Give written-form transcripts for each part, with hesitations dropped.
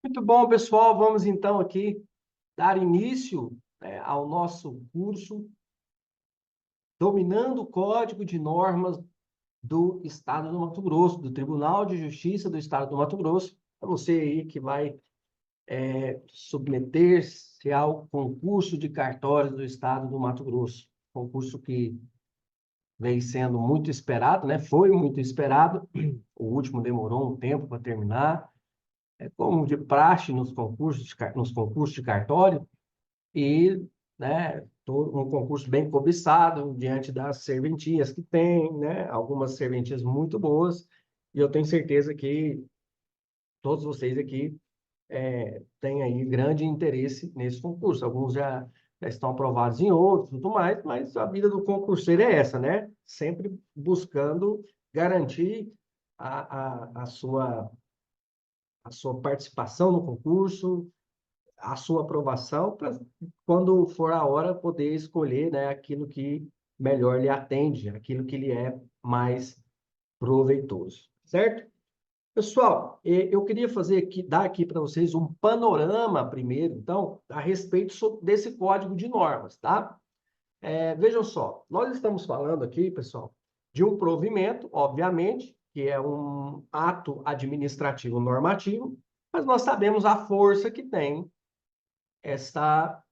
Muito bom, pessoal. Vamos então aqui dar início, ao nosso curso Dominando o Código de Normas do Estado do Mato Grosso, do Tribunal de Justiça do Estado do Mato Grosso. É você aí que vai submeter-se ao concurso de cartórios do Estado do Mato Grosso. Concurso que vem sendo muito esperado, né? Foi muito esperado. O último demorou um tempo para terminar. É como de praxe nos concursos de cartório. E, né, um concurso bem cobiçado diante das serventias que tem, né, algumas serventias muito boas, e eu tenho certeza que todos vocês aqui têm aí grande interesse nesse concurso. Alguns já estão aprovados em outros, tudo mais, mas a vida do concurseiro é essa, né? Sempre buscando garantir a sua participação no concurso, a sua aprovação, para quando for a hora poder escolher, né, aquilo que melhor lhe atende, aquilo que lhe é mais proveitoso, certo? Pessoal, eu queria dar aqui para vocês um panorama primeiro, então, a respeito desse código de normas, tá? Vejam só, nós estamos falando aqui, pessoal, de um provimento, obviamente, que é um ato administrativo normativo, mas nós sabemos a força que tem essa,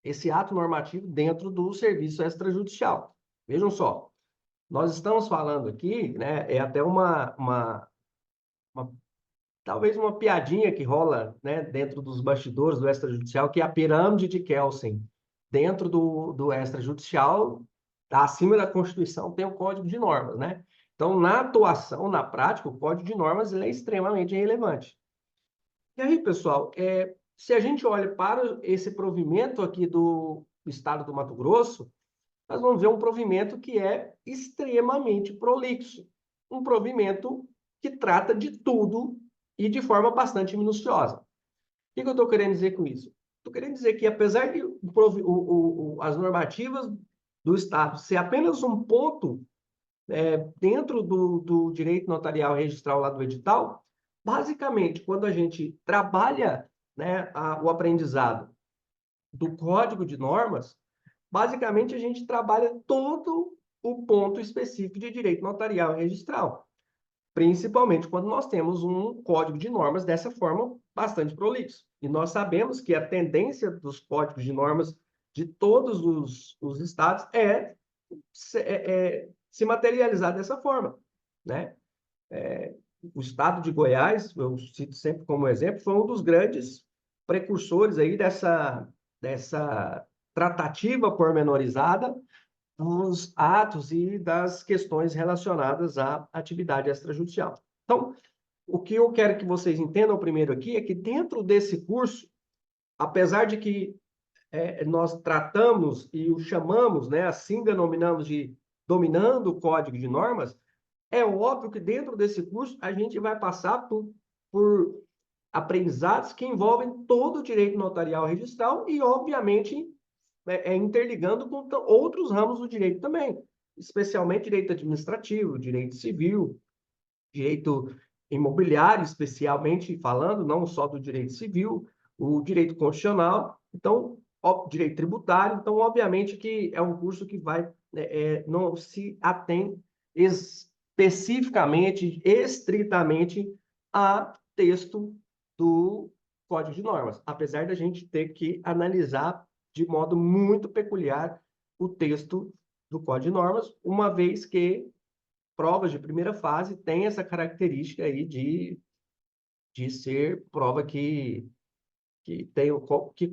esse ato normativo dentro do serviço extrajudicial. Vejam só, nós estamos falando aqui, né, é até uma talvez uma piadinha que rola, né, dentro dos bastidores do extrajudicial, que é a pirâmide de Kelsen. Dentro do extrajudicial, acima da Constituição, tem o Código de Normas, né? Então, na atuação, na prática, o Código de Normas ele é extremamente relevante. E aí, pessoal, se a gente olha para esse provimento aqui do estado do Mato Grosso, nós vamos ver um provimento que é extremamente prolixo. Um provimento que trata de tudo e de forma bastante minuciosa. O que eu estou querendo dizer com isso? Estou querendo dizer que, apesar de as normativas do Estado ser apenas um ponto dentro do direito notarial registral lá do edital, basicamente, quando a gente trabalha, né, o aprendizado do Código de Normas, basicamente a gente trabalha todo o ponto específico de direito notarial e registral, principalmente quando nós temos um código de normas dessa forma bastante prolixo. E nós sabemos que a tendência dos códigos de normas de todos os estados se materializar dessa forma, né? O estado de Goiás, eu cito sempre como exemplo, foi um dos grandes precursores aí dessa tratativa pormenorizada dos atos e das questões relacionadas à atividade extrajudicial. Então, o que eu quero que vocês entendam primeiro aqui é que dentro desse curso, apesar de que nós tratamos e o chamamos, né, assim denominamos de dominando o código de normas, é óbvio que dentro desse curso a gente vai passar por aprendizados que envolvem todo o direito notarial registral e, obviamente, interligando com outros ramos do direito também, especialmente direito administrativo, direito civil, direito imobiliário, especialmente falando, não só do direito civil, o direito constitucional, então, direito tributário. Então, obviamente que é um curso que não se atém especificamente, estritamente a texto do Código de Normas, apesar da gente ter que analisar de modo muito peculiar o texto do Código de Normas, uma vez que provas de primeira fase têm essa característica aí de ser prova que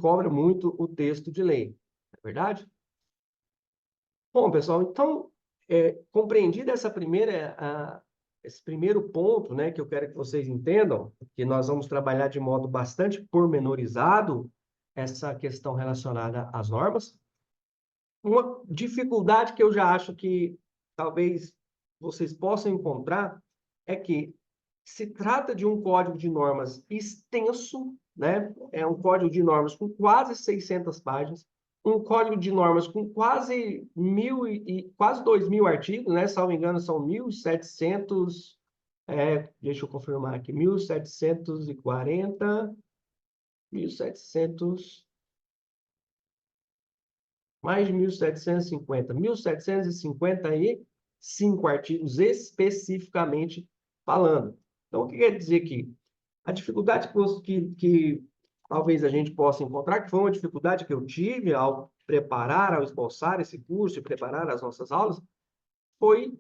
cobra muito o texto de lei, não é verdade? Bom, pessoal, então, compreendido esse primeiro ponto, né, que eu quero que vocês entendam, que nós vamos trabalhar de modo bastante pormenorizado essa questão relacionada às normas. Uma dificuldade que eu já acho que talvez vocês possam encontrar é que se trata de um código de normas extenso, né? É um código de normas com quase 600 páginas, um código de normas com quase quase 2.000 artigos, né? Salvo engano, são 1.700, deixa eu confirmar aqui, 1.740. 1.700, mais de 1.750, 1.755 artigos especificamente falando. Então, o que quer dizer aqui? A dificuldade que talvez a gente possa encontrar, que foi uma dificuldade que eu tive ao preparar, ao esboçar esse curso e preparar as nossas aulas, foi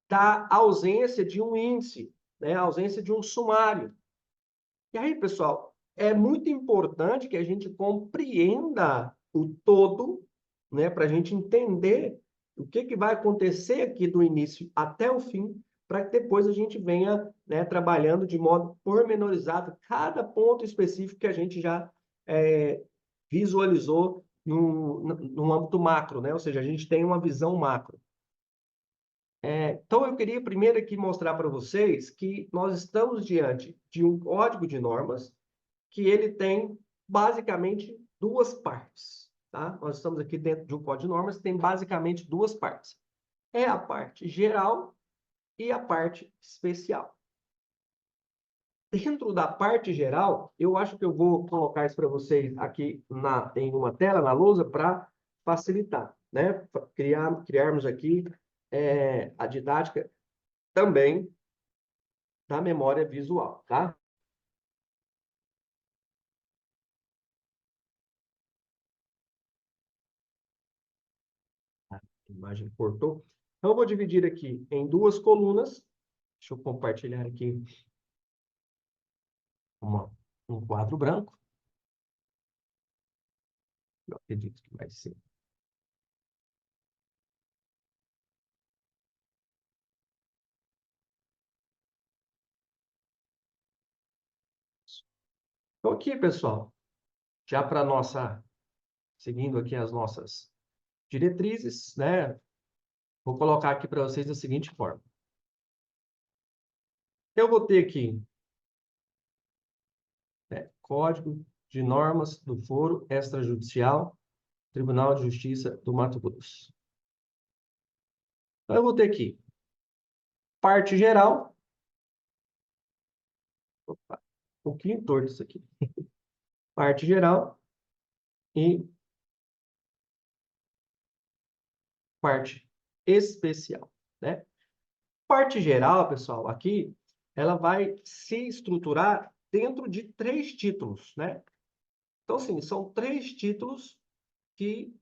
da ausência de um índice, né? A ausência de um sumário. E aí, pessoal, é muito importante que a gente compreenda o todo, né, para a gente entender o que vai acontecer aqui do início até o fim, para que depois a gente venha, né, trabalhando de modo pormenorizado cada ponto específico que a gente já visualizou no âmbito macro, né? Ou seja, a gente tem uma visão macro. Então, eu queria primeiro aqui mostrar para vocês que nós estamos diante de um código de normas que ele tem basicamente duas partes, tá? Nós estamos aqui dentro de um código de normas que tem basicamente duas partes. É a parte geral e a parte especial. Dentro da parte geral, eu acho que eu vou colocar isso para vocês aqui em uma tela, na lousa, para facilitar, né? Criarmos aqui a didática também da memória visual, tá? A imagem cortou. Então, eu vou dividir aqui em duas colunas. Deixa eu compartilhar aqui um quadro branco. Eu acredito que vai ser. Então, aqui, pessoal, já para nossa, seguindo aqui as nossas diretrizes, né? Vou colocar aqui para vocês da seguinte forma. Eu vou ter aqui, né, Código de Normas do Foro Extrajudicial, Tribunal de Justiça do Mato Grosso. Então, eu vou ter aqui parte geral. Opa, um pouquinho torto isso aqui. Parte geral e parte especial, né? Parte geral, pessoal, aqui, ela vai se estruturar dentro de 3 títulos, né? Então, assim, são 3 títulos que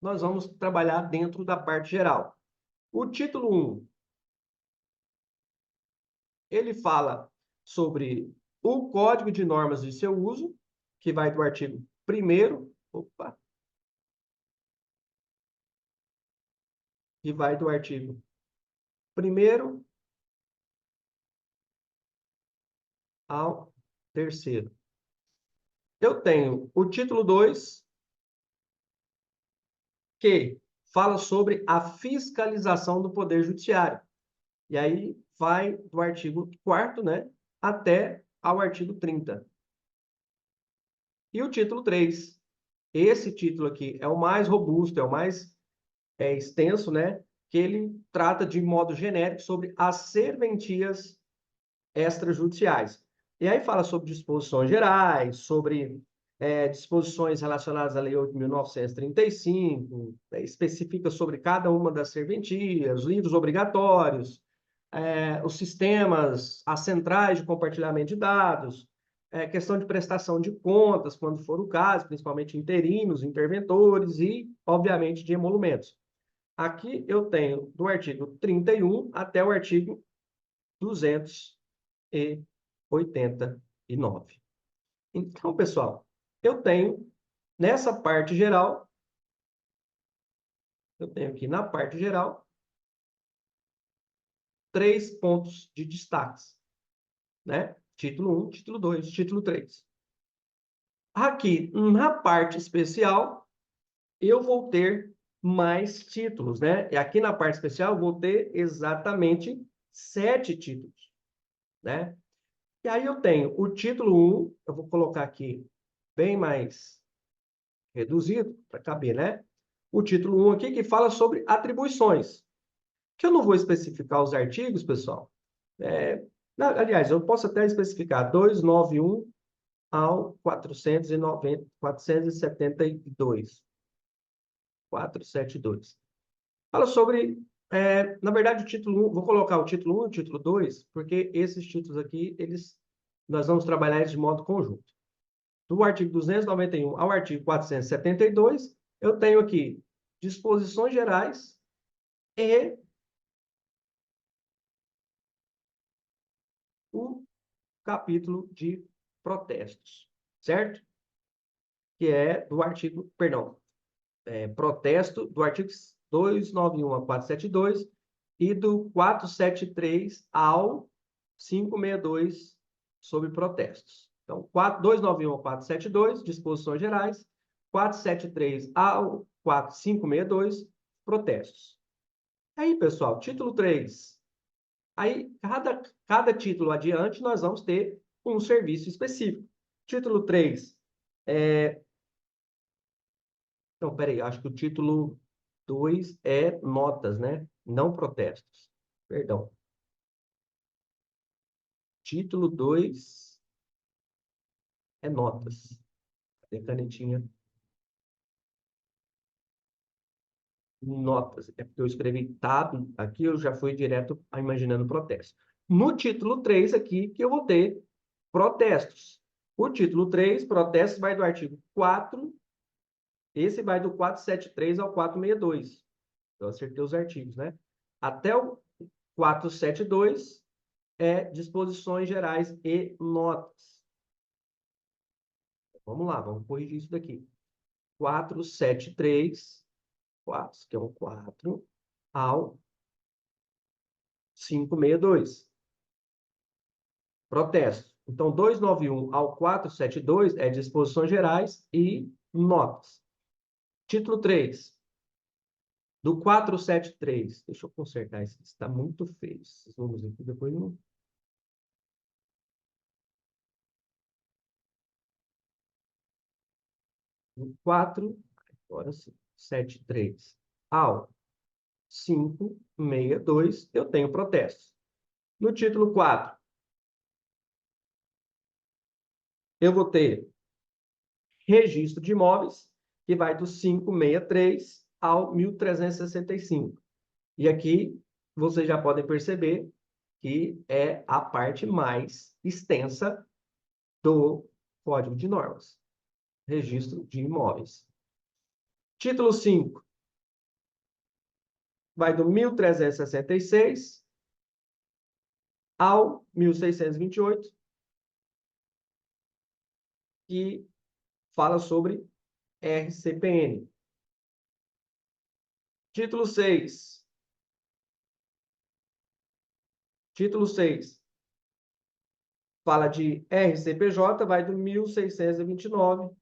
nós vamos trabalhar dentro da parte geral. O título 1, ele fala sobre o Código de Normas de seu uso, que vai do artigo 1º, opa, que vai do artigo 1º ao 3º. Eu tenho o título 2, que fala sobre a fiscalização do Poder Judiciário. E aí vai do artigo 4º, né, até ao artigo 30. E o título 3. Esse título aqui é o mais robusto, é o mais extenso, né, que ele trata de modo genérico sobre as serventias extrajudiciais. E aí fala sobre disposições gerais, sobre disposições relacionadas à Lei 8.935, especifica sobre cada uma das serventias, livros obrigatórios, os sistemas, as centrais de compartilhamento de dados, questão de prestação de contas, quando for o caso, principalmente interinos, interventores e, obviamente, de emolumentos. Aqui eu tenho do artigo 31 até o artigo 289. Então, pessoal, eu tenho nessa parte geral, eu tenho aqui na parte geral 3 pontos de destaques, né? Título 1, título 2, título 3. Aqui, na parte especial, eu vou ter mais títulos, né? E aqui na parte especial, eu vou ter exatamente 7 títulos, né? E aí eu tenho o título 1, eu vou colocar aqui bem mais reduzido, para caber, né? O título 1 aqui, que fala sobre atribuições. Que eu não vou especificar os artigos, pessoal. Aliás, eu posso até especificar 291 ao 490, 472. 472. Fala sobre, na verdade, o título 1, vou colocar o título 1 e o título 2, porque esses títulos aqui, nós vamos trabalhar eles de modo conjunto. Do artigo 291 ao artigo 472, eu tenho aqui disposições gerais e o capítulo de protestos, certo? Que é do artigo, perdão, protesto do artigo 291 a 472 e do 473 ao 562 sobre protestos. Então, 291 ao 472, disposições gerais, 473 ao 4562, protestos. Aí, pessoal, título 3. Aí, cada título adiante, nós vamos ter um serviço específico. Título 3. Então, peraí, acho que o título 2 é notas, né? Não protestos. Perdão. Título 2 é notas. Cadê a canetinha? Notas. É porque eu escrevi tab aqui, eu já fui direto a imaginando protesto. No título 3 aqui, que eu vou ter protestos. O título 3, protestos, vai do artigo 4, esse vai do 473 ao 462. Eu acertei os artigos, né? Até o 472 disposições gerais e notas. Vamos lá, vamos corrigir isso daqui. 473, 4, que é um 4, ao 562. Protesto. Então, 291 ao 472 é disposições gerais e notas. Título 3. Do 473. Deixa eu consertar isso. Está muito feio. Esses números aqui depois não. Do 4, agora sim, 73 ao 562, eu tenho protestos. No título 4, eu vou ter registro de imóveis, que vai do 563 ao 1365. E aqui vocês já podem perceber que é a parte mais extensa do Código de Normas. Registro de imóveis. Título 5 vai do 1366 ao 1628, que fala sobre RCPN. Título 6. Título 6 fala de RCPJ, vai do 1629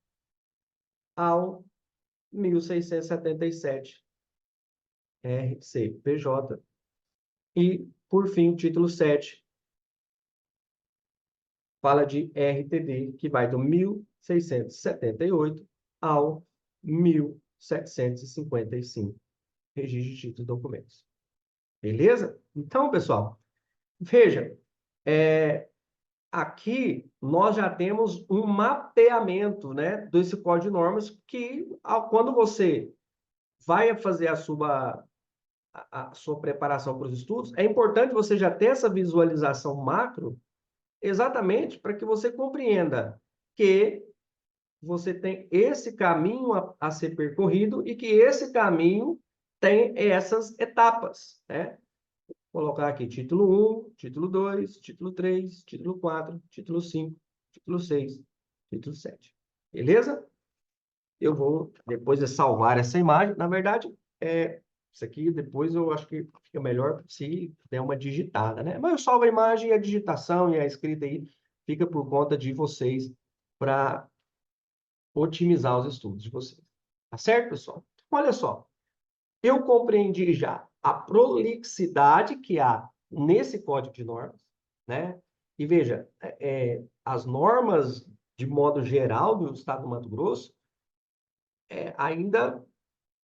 ao 1677. RCPJ. E, por fim, o título 7 fala de RTD, que vai do 1678 ao 1755. Registro de títulos e documentos. Beleza? Então, pessoal, veja, aqui nós já temos um mapeamento, né, desse código de normas que, quando você vai fazer a sua preparação para os estudos, é importante você já ter essa visualização macro, exatamente para que você compreenda que você tem esse caminho a ser percorrido e que esse caminho tem essas etapas, né? Vou colocar aqui título 1, título 2, título 3, título 4, título 5, título 6, título 7. Beleza? Eu vou depois de salvar essa imagem. Na verdade, isso aqui depois eu acho que fica melhor se der uma digitada, né? Mas eu salvo a imagem e a digitação e a escrita aí fica por conta de vocês para otimizar os estudos de vocês. Tá certo, pessoal? Olha só, eu compreendi já a prolixidade que há nesse código de normas, né? E veja, as normas, de modo geral, do Estado do Mato Grosso, ainda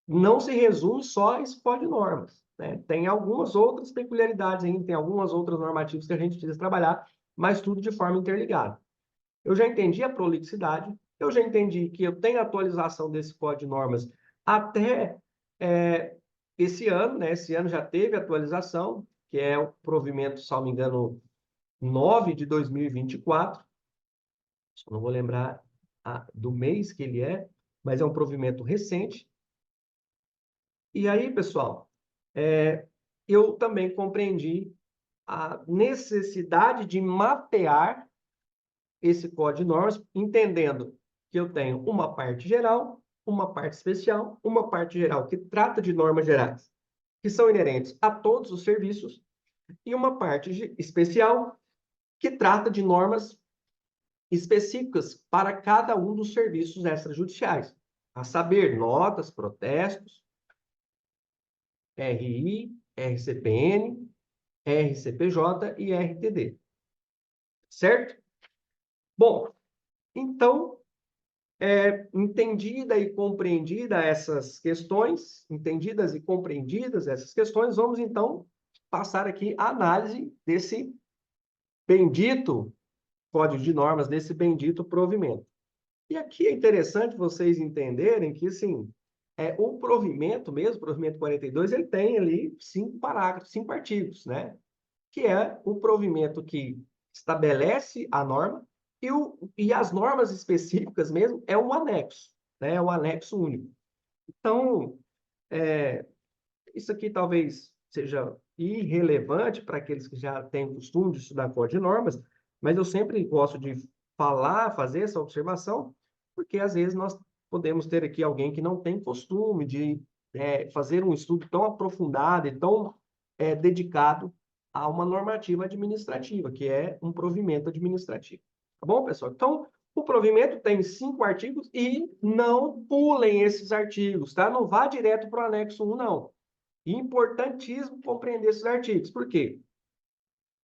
não se resume só a esse código de normas, né? Tem algumas outras peculiaridades ainda, tem algumas outras normativas que a gente precisa trabalhar, mas tudo de forma interligada. eu já entendi a prolixidade, eu já entendi que eu tenho atualização desse Código de Normas até esse ano, né? Esse ano já teve atualização, que é o provimento, se não me engano, 9 de 2024. Só não vou lembrar do mês que ele é, mas é um provimento recente. E aí, pessoal, eu também compreendi a necessidade de mapear esse código de normas, entendendo que eu tenho uma parte geral, uma parte especial, uma parte geral que trata de normas gerais, que são inerentes a todos os serviços, e uma parte especial que trata de normas específicas para cada um dos serviços extrajudiciais, a saber, notas, protestos, RI, RCPN, RCPJ e RTD. Certo? Bom, então, entendida e compreendida essas questões, entendidas e compreendidas essas questões, vamos então passar aqui a análise desse bendito código de normas, desse bendito provimento. E aqui é interessante vocês entenderem que, assim, o provimento mesmo, o provimento 42, ele tem ali 5 parágrafos, 5 artigos, né? Que é o provimento que estabelece a norma e as normas específicas mesmo é um anexo, né? É um anexo único. Então, isso aqui talvez seja irrelevante para aqueles que já têm o costume de estudar código de normas, mas eu sempre gosto de falar, fazer essa observação, porque às vezes nós podemos ter aqui alguém que não tem costume de fazer um estudo tão aprofundado e tão dedicado a uma normativa administrativa, que é um provimento administrativo. Tá bom, pessoal? Então, o provimento tem 5 artigos e não pulem esses artigos, tá? Não vá direto para o anexo 1, não. Importantíssimo compreender esses artigos. Por quê?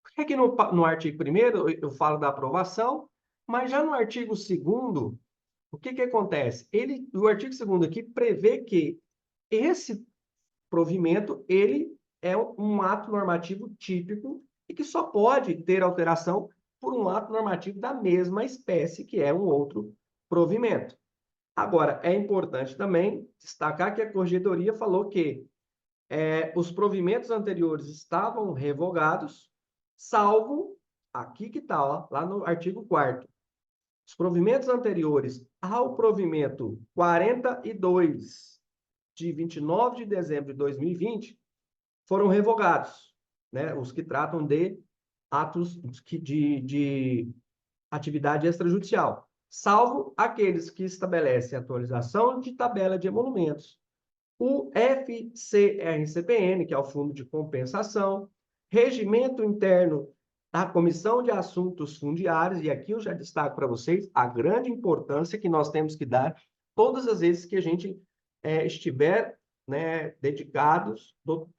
Porque aqui no artigo 1º eu falo da aprovação, mas já no artigo 2º, o que acontece? O artigo 2º aqui prevê que esse provimento, ele é um ato normativo típico e que só pode ter alteração por um ato normativo da mesma espécie, que é um outro provimento. Agora, é importante também destacar que a Corregedoria falou que os provimentos anteriores estavam revogados, salvo, aqui que está, lá no artigo 4º, os provimentos anteriores ao provimento 42 de 29 de dezembro de 2020 foram revogados, né? Os que tratam de atos de atividade extrajudicial, salvo aqueles que estabelecem atualização de tabela de emolumentos, o FCRCPN, que é o Fundo de Compensação, regimento interno da Comissão de Assuntos Fundiários, e aqui eu já destaco para vocês a grande importância que nós temos que dar todas as vezes que a gente estiver, né,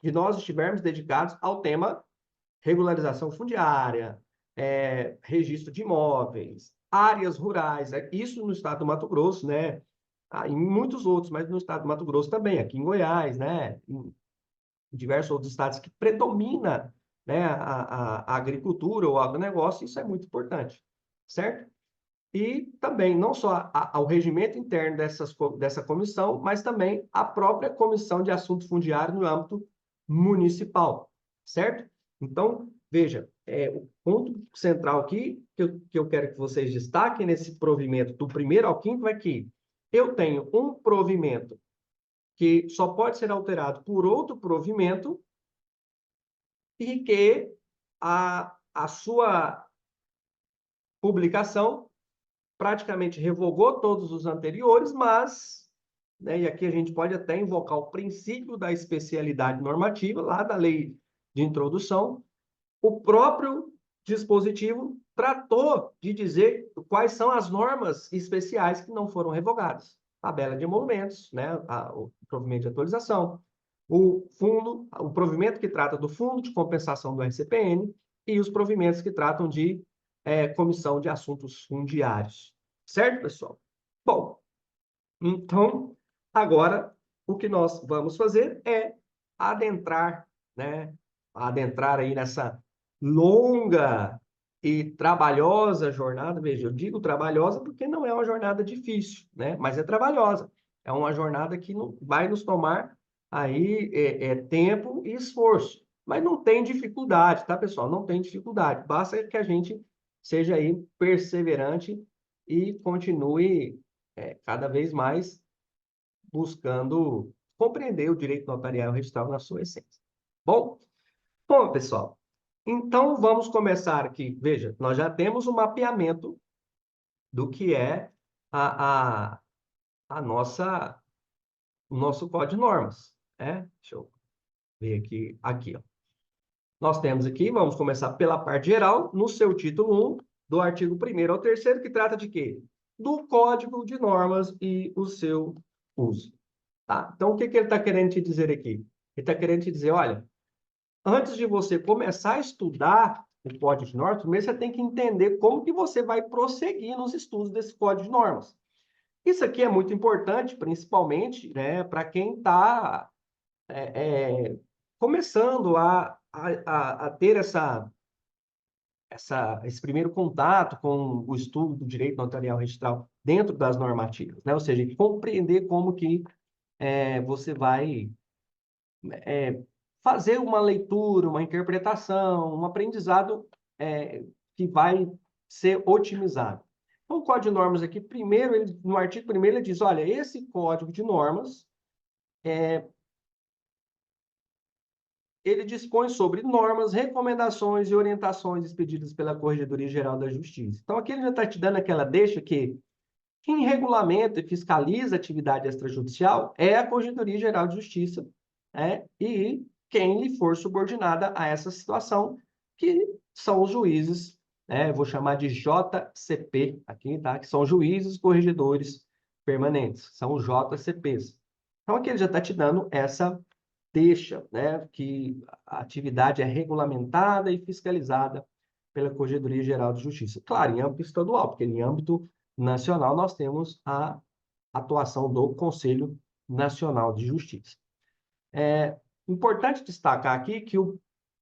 que nós estivermos dedicados ao tema regularização fundiária, registro de imóveis, áreas rurais, isso no estado do Mato Grosso, né? Em muitos outros, mas no estado do Mato Grosso também, aqui em Goiás, né? Em diversos outros estados que predomina, né, a agricultura ou o agronegócio, isso é muito importante, certo? E também, não só ao regimento interno dessa comissão, mas também a própria Comissão de Assuntos Fundiários no âmbito municipal, certo? Então, veja, o ponto central aqui que eu quero que vocês destaquem nesse provimento do 1º ao 5º é que eu tenho um provimento que só pode ser alterado por outro provimento e que a sua publicação praticamente revogou todos os anteriores, mas, né, e aqui a gente pode até invocar o princípio da especialidade normativa, lá da lei de introdução, o próprio dispositivo tratou de dizer quais são as normas especiais que não foram revogadas. Tabela de emolumentos, né, o provimento de atualização, o provimento que trata do Fundo de Compensação do RCPN e os provimentos que tratam de Comissão de Assuntos Fundiários. Certo, pessoal? Bom, então, agora, o que nós vamos fazer é adentrar, né? Adentrar aí nessa longa e trabalhosa jornada, veja, eu digo trabalhosa porque não é uma jornada difícil, né? Mas é trabalhosa. É uma jornada que não, vai nos tomar aí tempo e esforço. Mas não tem dificuldade, tá, pessoal? Não tem dificuldade. Basta que a gente seja aí perseverante e continue cada vez mais buscando compreender o direito notarial registral na sua essência. Bom, bom, pessoal, então vamos começar aqui. Veja, nós já temos o mapeamento do que é a, a, a nossa, o nosso código de normas, né? Deixa eu ver aqui, ó. Nós temos aqui, vamos começar pela parte geral, no seu título 1, do artigo 1º ao 3º, que trata de quê? Do Código de Normas e o seu uso. Tá? Então, o que ele está querendo te dizer aqui? Ele está querendo te dizer, olha, antes de você começar a estudar o Código de Normas, primeiro você tem que entender como que você vai prosseguir nos estudos desse Código de Normas. Isso aqui é muito importante, principalmente, né, para quem está começando a ter esse primeiro contato com o estudo do direito notarial registral dentro das normativas, né? Ou seja, compreender como que você vai fazer uma leitura, uma interpretação, um aprendizado que vai ser otimizado. Então, o Código de Normas aqui, primeiro, no artigo 1º, ele diz, olha, esse Código de Normas, ele dispõe sobre normas, recomendações e orientações expedidas pela Corregedoria Geral da Justiça. Então, aqui ele já está te dando aquela deixa que quem regulamenta e fiscaliza a atividade extrajudicial é a Corregedoria Geral de Justiça, né? E quem lhe for subordinada a essa situação, que são os juízes, né? Vou chamar de JCP aqui, tá? Que são juízes corregedores permanentes, são os JCPs. Então, aqui ele já está te dando essa deixa, né? Que a atividade é regulamentada e fiscalizada pela Corregedoria Geral de Justiça. Claro, em âmbito estadual, porque em âmbito nacional nós temos a atuação do Conselho Nacional de Justiça. É importante destacar aqui que,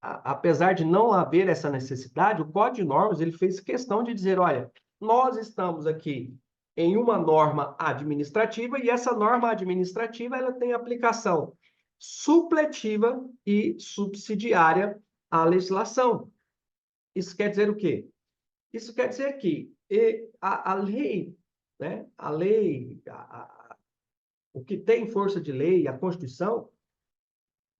apesar de não haver essa necessidade, o Código de Normas ele fez questão de dizer, olha, nós estamos aqui em uma norma administrativa e essa norma administrativa ela tem aplicação supletiva e subsidiária à legislação. Isso quer dizer o quê? Isso quer dizer que a lei, né? A lei, o que tem força de lei, a Constituição,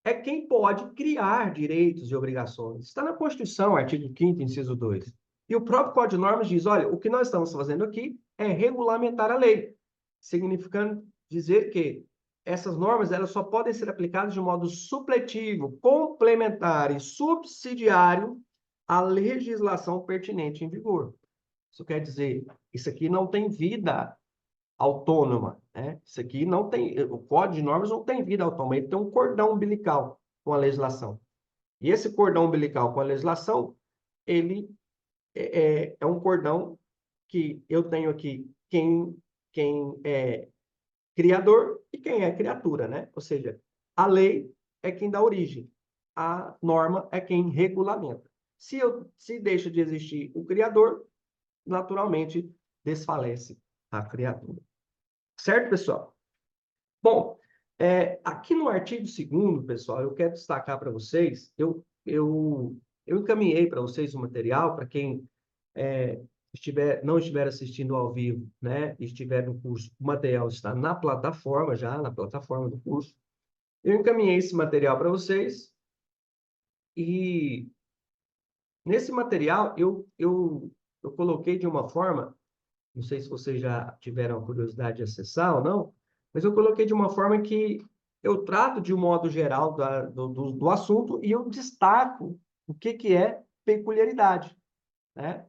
é quem pode criar direitos e obrigações. Está na Constituição, artigo 5º, inciso 2. E o próprio Código de Normas diz, olha, o que nós estamos fazendo aqui é regulamentar a lei, significando dizer que essas normas elas só podem ser aplicadas de modo supletivo, complementar e subsidiário à legislação pertinente em vigor. Isso quer dizer, isso aqui não tem vida autônoma, né? Isso aqui não tem, o Código de Normas não tem vida autônoma, ele tem um cordão umbilical com a legislação. E esse cordão umbilical com a legislação, ele é um cordão que eu tenho aqui quem é criador e quem é criatura, né? Ou seja, a lei é quem dá origem, a norma é quem regulamenta. Se deixa de existir o criador, naturalmente desfalece a criatura. Certo, pessoal? Bom, aqui no artigo 2º, pessoal, eu quero destacar para vocês, eu encaminhei para vocês o material, para quem não estiver assistindo ao vivo, né, e estiver no curso, o material está na plataforma já, na plataforma do curso. Eu encaminhei esse material para vocês e nesse material eu coloquei de uma forma, não sei se vocês já tiveram a curiosidade de acessar ou não, mas eu coloquei de uma forma que eu trato de um modo geral do assunto e eu destaco o que é peculiaridade, né?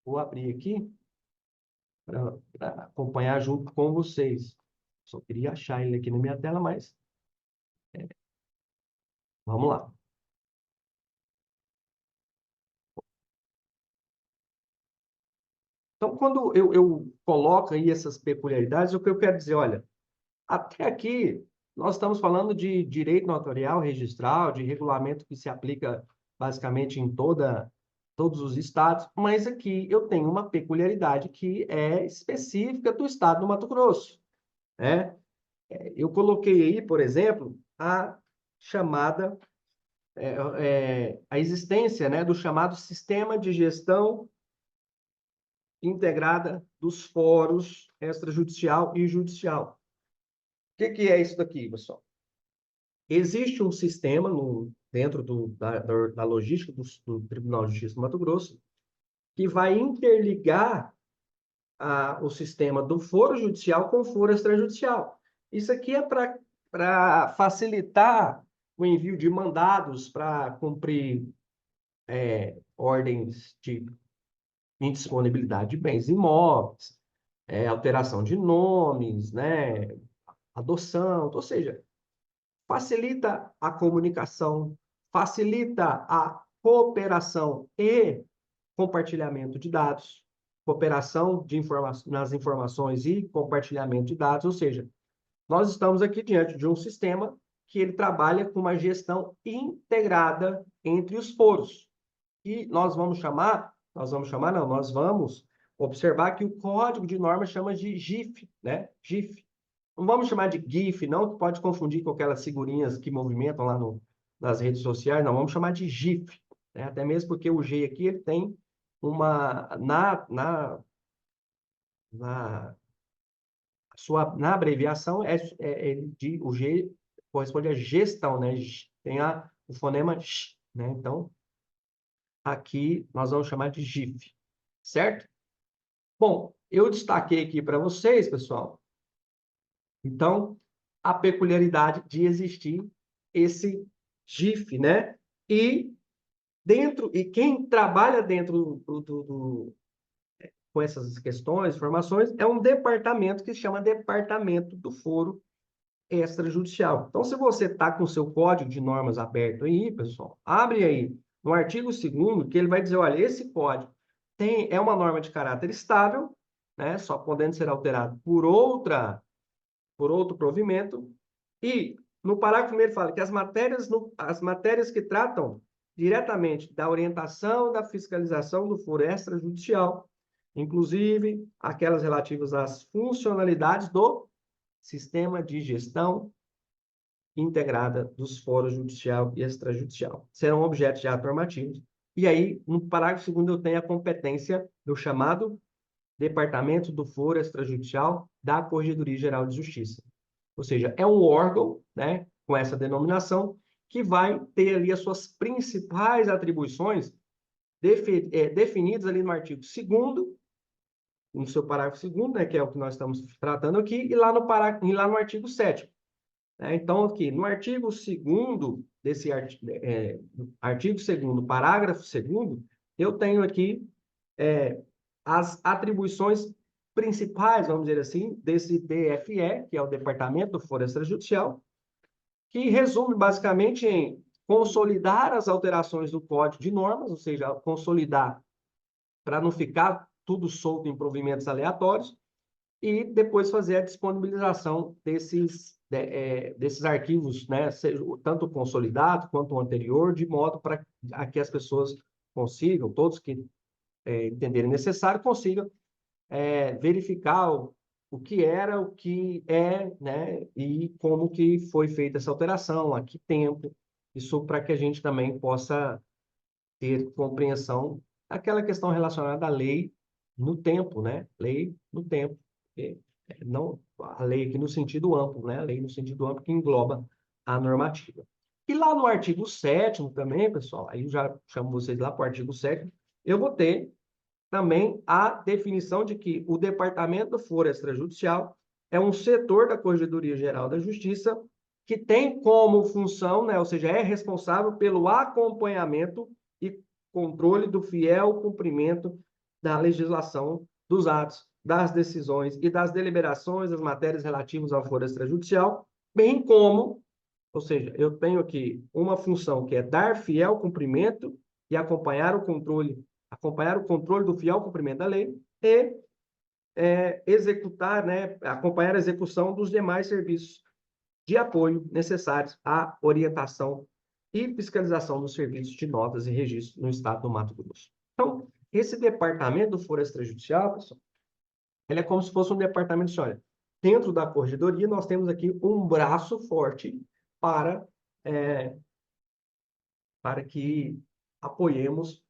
Vou abrir aqui para acompanhar junto com vocês. Só queria achar ele aqui na minha tela, mas vamos lá. Então, quando eu coloco aí essas peculiaridades, o que eu quero dizer, olha, até aqui nós estamos falando de direito notarial registral, de regulamento que se aplica basicamente em todos os estados, mas aqui eu tenho uma peculiaridade que é específica do estado do Mato Grosso, né? Eu coloquei aí, por exemplo, a chamada, a existência, né, do chamado Sistema de Gestão Integrada dos Fóruns Extrajudicial e Judicial. O que é isso daqui, pessoal? Existe um sistema dentro da logística do Tribunal de Justiça do Mato Grosso que vai interligar o sistema do foro judicial com o foro extrajudicial. Isso aqui é para facilitar o envio de mandados para cumprir ordens de indisponibilidade de bens imóveis, alteração de nomes, né, adoção, ou seja, facilita a comunicação, facilita a cooperação e compartilhamento de dados, cooperação nas informações e compartilhamento de dados, ou seja, nós estamos aqui diante de um sistema que ele trabalha com uma gestão integrada entre os foros. E nós vamos observar que o código de norma chama de GIF, né? GIF. Não vamos chamar de GIF, não, que pode confundir com aquelas figurinhas que movimentam lá nas redes sociais, não, vamos chamar de GIF, né? Até mesmo porque o G aqui, ele tem na na abreviação, o G corresponde a gestão, né? Tem o fonema X, né? Então, aqui nós vamos chamar de GIF, certo? Bom, eu destaquei aqui para vocês, pessoal, então, a peculiaridade de existir esse GIF, né? E quem trabalha dentro com essas questões, informações, é um departamento que se chama Departamento do Foro Extrajudicial. Então, se você está com o seu código de normas aberto aí, pessoal, abre aí no artigo 2º, que ele vai dizer, olha, esse código é uma norma de caráter estável, né, só podendo ser alterado por outro provimento, e no parágrafo primeiro fala que as matérias que tratam diretamente da orientação da fiscalização do foro extrajudicial, inclusive aquelas relativas às funcionalidades do sistema de gestão integrada dos fóruns judicial e extrajudicial, serão objetos de atos normativos. E aí, no parágrafo 2º, eu tenho a competência do chamado Departamento do Foro Extrajudicial da Corregedoria Geral de Justiça. Ou seja, é um órgão, né, com essa denominação, que vai ter ali as suas principais atribuições definidas ali no artigo 2º, no seu parágrafo 2º, né, que é o que nós estamos tratando aqui, e lá no artigo 7º. Então, aqui, no artigo 2º, artigo 2º, parágrafo 2º, eu tenho aqui as atribuições principais, vamos dizer assim, desse DFE, que é o Departamento do Foro Extrajudicial, que resume basicamente em consolidar as alterações do Código de Normas, ou seja, consolidar para não ficar tudo solto em provimentos aleatórios, e depois fazer a disponibilização desses arquivos, né, tanto consolidado quanto o anterior, de modo para que as pessoas consigam, todos que entenderem necessário, consigam verificar o que era, o que é, né, e como que foi feita essa alteração, a que tempo, isso para que a gente também possa ter compreensão daquela questão relacionada à lei no tempo, né? Lei no tempo. Não a lei aqui no sentido amplo, né? A lei no sentido amplo que engloba a normativa. E lá no artigo 7º também, pessoal, aí eu já chamo vocês lá para o artigo 7º, eu vou ter também a definição de que o Departamento do Foro Extrajudicial é um setor da Corregedoria Geral da Justiça que tem como função, né, ou seja, é responsável pelo acompanhamento e controle do fiel cumprimento da legislação, dos atos, das decisões e das deliberações das matérias relativas ao foro extrajudicial, bem como, ou seja, eu tenho aqui uma função que é dar fiel cumprimento e acompanhar o controle do fiel cumprimento da lei e executar, né, acompanhar a execução dos demais serviços de apoio necessários à orientação e fiscalização dos serviços de notas e registros no estado do Mato Grosso. Então, esse departamento do foro extrajudicial, pessoal, ele é como se fosse um departamento de, olha, dentro da corregedoria nós temos aqui um braço forte para, é, para que apoiemos,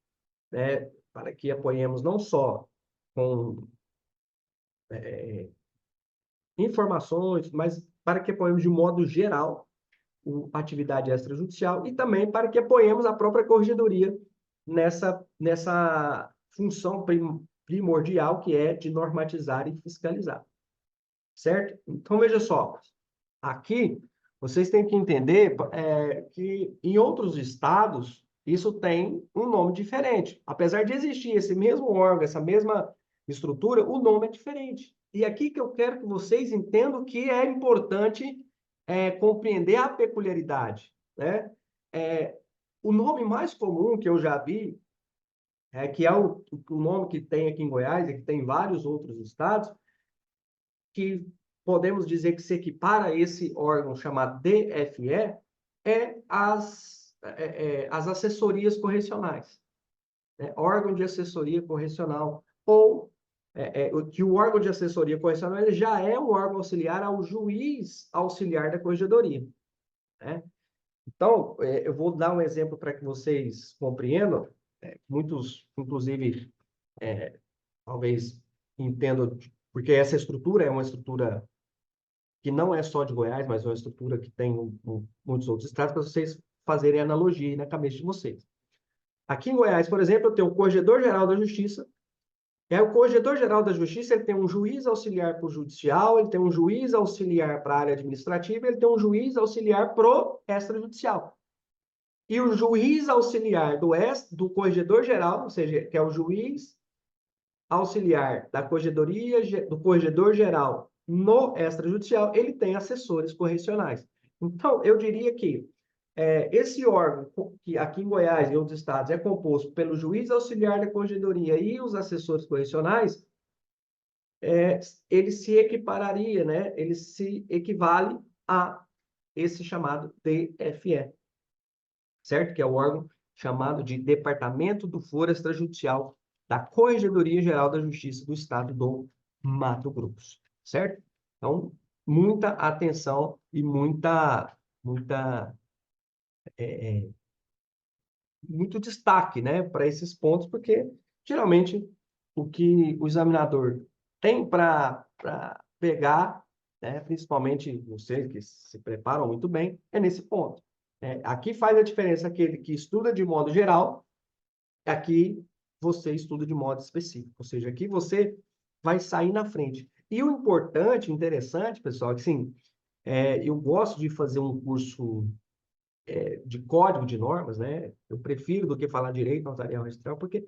né, para que apoiemos não só com informações, mas para que apoiemos de modo geral a atividade extrajudicial e também para que apoiemos a própria corregedoria nessa função primordial que é de normatizar e fiscalizar, certo? Então, veja só, aqui vocês têm que entender que em outros estados isso tem um nome diferente. Apesar de existir esse mesmo órgão, essa mesma estrutura, o nome é diferente. E aqui que eu quero que vocês entendam que é importante compreender a peculiaridade, né? O nome mais comum que eu já vi, que é o nome que tem aqui em Goiás e que tem em vários outros estados, que podemos dizer que se equipara a esse órgão chamado DFE, as assessorias correcionais, né? Órgão de assessoria correcional, ou que o órgão de assessoria correcional ele já é um órgão auxiliar ao juiz auxiliar da corregedoria, né? Então, eu vou dar um exemplo para que vocês compreendam. Muitos, inclusive, talvez entendam, porque essa estrutura é uma estrutura que não é só de Goiás, mas é uma estrutura que tem muitos outros estados, para vocês fazerem analogia aí na cabeça de vocês. Aqui em Goiás, por exemplo, eu tenho o Corregedor-Geral da Justiça. O Corregedor-Geral da Justiça ele tem um juiz auxiliar para o judicial, ele tem um juiz auxiliar para a área administrativa, ele tem um juiz auxiliar para o extrajudicial. E o juiz auxiliar do Corregedor-Geral, ou seja, que é o juiz auxiliar da corregedoria, do corregedor-geral no extrajudicial, ele tem assessores correcionais. Então, eu diria que esse órgão, que aqui em Goiás e em outros estados é composto pelo juiz auxiliar da corregedoria e os assessores correcionais, ele se equipararia, né? Ele se equivale a esse chamado DFE, certo? Que é o órgão chamado de Departamento do Foro Extrajudicial da Corregedoria Geral da Justiça do Estado do Mato Grosso, certo? Então, muita atenção e muito destaque, né, para esses pontos, porque geralmente o que o examinador tem para pegar, né, principalmente vocês que se preparam muito bem, é nesse ponto. Aqui faz a diferença aquele que estuda de modo geral, aqui você estuda de modo específico, ou seja, aqui você vai sair na frente. E o importante, interessante, pessoal, é que assim, eu gosto de fazer um curso de código de normas, né? Eu prefiro do que falar direito notarial registral, porque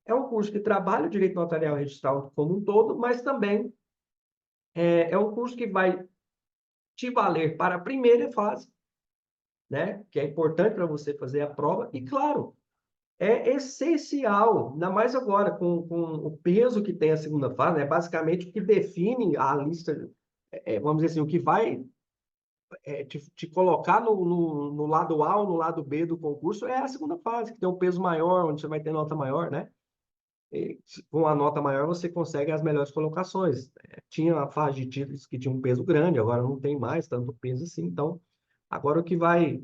é um curso que trabalha o direito notarial registral como um todo, mas também é um curso que vai te valer para a primeira fase, né? Que é importante para você fazer a prova, e claro, é essencial, ainda mais agora com o peso que tem a segunda fase, né? Basicamente o que define a lista, vamos dizer assim, o que vai te colocar no lado A ou no lado B do concurso é a segunda fase, que tem um peso maior, onde você vai ter nota maior, né? E, com a nota maior, você consegue as melhores colocações. Tinha a fase de títulos que tinha um peso grande, agora não tem mais tanto peso assim. Então, agora o que vai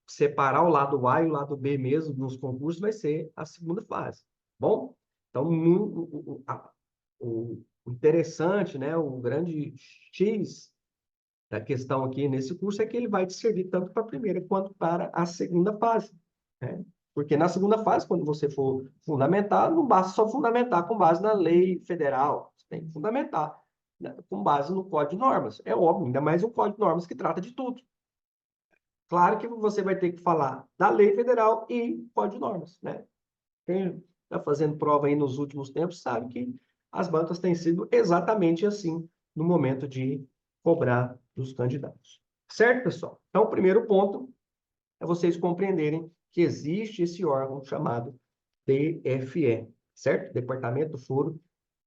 separar o lado A e o lado B mesmo nos concursos vai ser a segunda fase. Bom, então, o interessante, né? O grande X da questão aqui nesse curso é que ele vai te servir tanto para a primeira quanto para a segunda fase, né? Porque na segunda fase, quando você for fundamentar, não basta só fundamentar com base na lei federal, você tem que fundamentar, né, com base no Código de Normas. É óbvio, ainda mais um Código de Normas que trata de tudo. Claro que você vai ter que falar da lei federal e Código de Normas, né? Quem está fazendo prova aí nos últimos tempos sabe que as bancas têm sido exatamente assim no momento de cobrar dos candidatos. Certo, pessoal? Então, o primeiro ponto é vocês compreenderem que existe esse órgão chamado DFE, certo? Departamento do Foro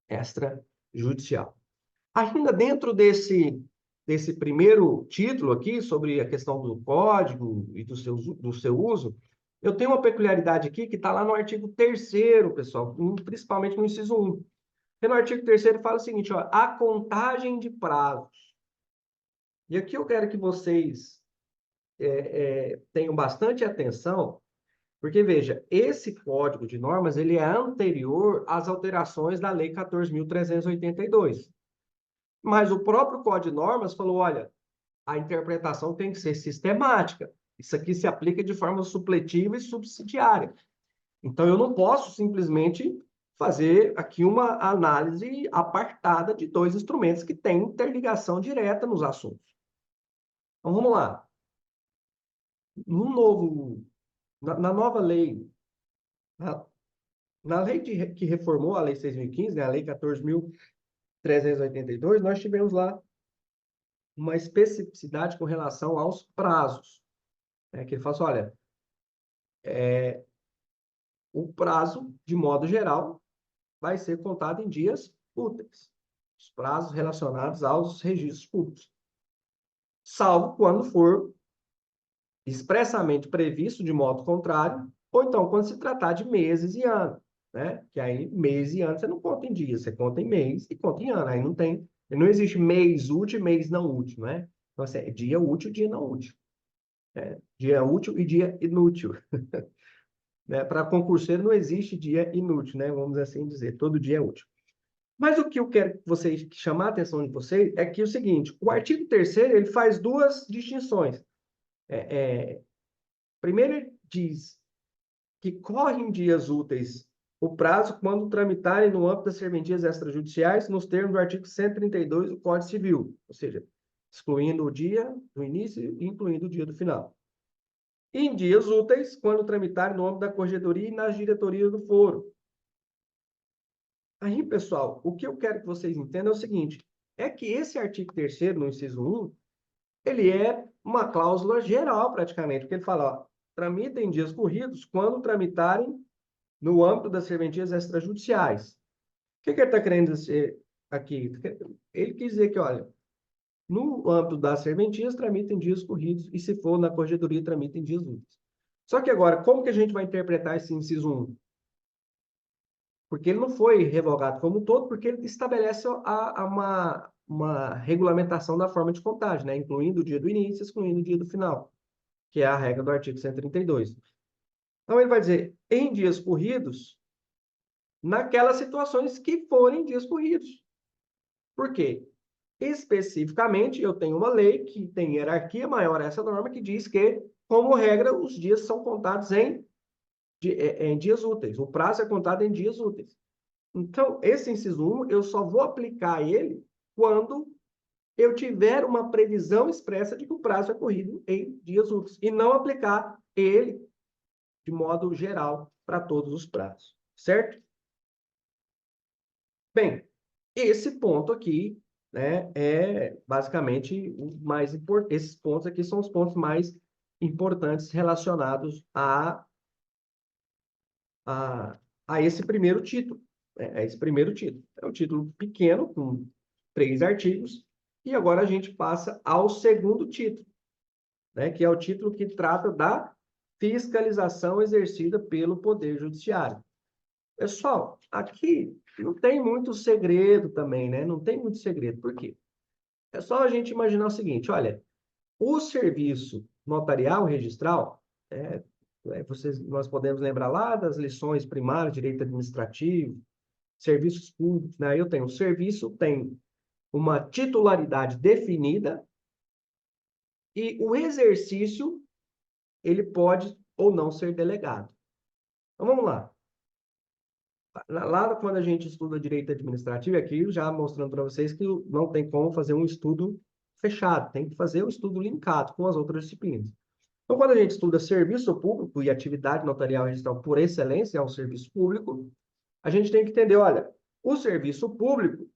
Extrajudicial. Ainda dentro desse primeiro título aqui, sobre a questão do código e do seu uso, Eu tenho uma peculiaridade aqui que está lá no artigo 3º, pessoal, principalmente no inciso 1. E no artigo 3º fala o seguinte, ó, a contagem de prazos. E aqui eu quero que vocês tenham bastante atenção, porque, veja, esse código de normas ele é anterior às alterações da Lei 14.382. Mas o próprio Código de Normas falou, olha, a interpretação tem que ser sistemática. Isso aqui se aplica de forma supletiva e subsidiária. Então, eu não posso simplesmente fazer aqui uma análise apartada de dois instrumentos que têm interligação direta nos assuntos. Então, vamos lá. No novo, na nova lei, na, na lei que reformou a Lei 6.015, né, a Lei 14.382, nós tivemos lá uma especificidade com relação aos prazos. Que ele fala assim, olha, o prazo, de modo geral, vai ser contado em dias úteis. Os prazos relacionados aos registros públicos. Salvo quando for expressamente previsto de modo contrário, ou então quando se tratar de meses e anos, né? Que aí, mês e ano, você não conta em dias, você conta em mês e conta em ano. Aí não existe mês útil e mês não útil, né? Então, assim, é dia útil, dia não útil. Dia útil e dia inútil. Né? Para concurseiro não existe dia inútil, né? Vamos assim dizer, todo dia é útil. Mas o que eu quero que vocês chamar a atenção de vocês é que é o seguinte, o artigo 3º ele faz duas distinções. Primeiro, ele diz que correm dias úteis o prazo quando tramitarem no âmbito das serventias extrajudiciais nos termos do artigo 132 do Código Civil, ou seja, excluindo o dia do início e incluindo o dia do final. E em dias úteis, quando tramitarem no âmbito da corregedoria e nas diretorias do foro. Aí, pessoal, o que eu quero que vocês entendam é o seguinte, é que esse artigo 3º, no inciso 1, ele é uma cláusula geral, praticamente, porque ele fala, ó, tramitem em dias corridos quando tramitarem no âmbito das serventias extrajudiciais. O que ele está querendo dizer aqui? Ele quis dizer que, olha, no âmbito das serventias, tramitem dias corridos, e se for na corregedoria, tramitem dias úteis. Só que agora, como que a gente vai interpretar esse inciso 1? Porque ele não foi revogado como um todo, porque ele estabelece uma regulamentação da forma de contagem, né? Incluindo o dia do início, excluindo o dia do final, que é a regra do artigo 132. Então, ele vai dizer, em dias corridos, naquelas situações que forem dias corridos. Por quê? Especificamente, eu tenho uma lei que tem hierarquia maior a essa norma, que diz que, como regra, os dias são contados em dias úteis. O prazo é contado em dias úteis. Então, esse inciso 1, eu só vou aplicar ele quando eu tiver uma previsão expressa de que o prazo é corrido em dias úteis, e não aplicar ele de modo geral para todos os prazos, certo? Bem, esse ponto aqui, né, é basicamente o mais importante. Esses pontos aqui são os pontos mais importantes relacionados a, a esse primeiro título. A esse primeiro título. É um título pequeno, com 3 artigos, e agora a gente passa ao segundo título, né, que é o título que trata da fiscalização exercida pelo Poder Judiciário. Pessoal, aqui não tem muito segredo também, né? Não tem muito segredo. Por quê? É só a gente imaginar o seguinte, olha, o serviço notarial registral, nós podemos lembrar lá das lições primárias, direito administrativo, serviços públicos, né? Eu tenho, o serviço tem uma titularidade definida e o exercício, ele pode ou não ser delegado. Então, vamos lá. Lá quando a gente estuda direito administrativo, aqui já mostrando para vocês que não tem como fazer um estudo fechado, tem que fazer um estudo linkado com as outras disciplinas. Então, quando a gente estuda serviço público e atividade notarial registral por excelência, é um serviço público, a gente tem que entender, olha, o serviço público,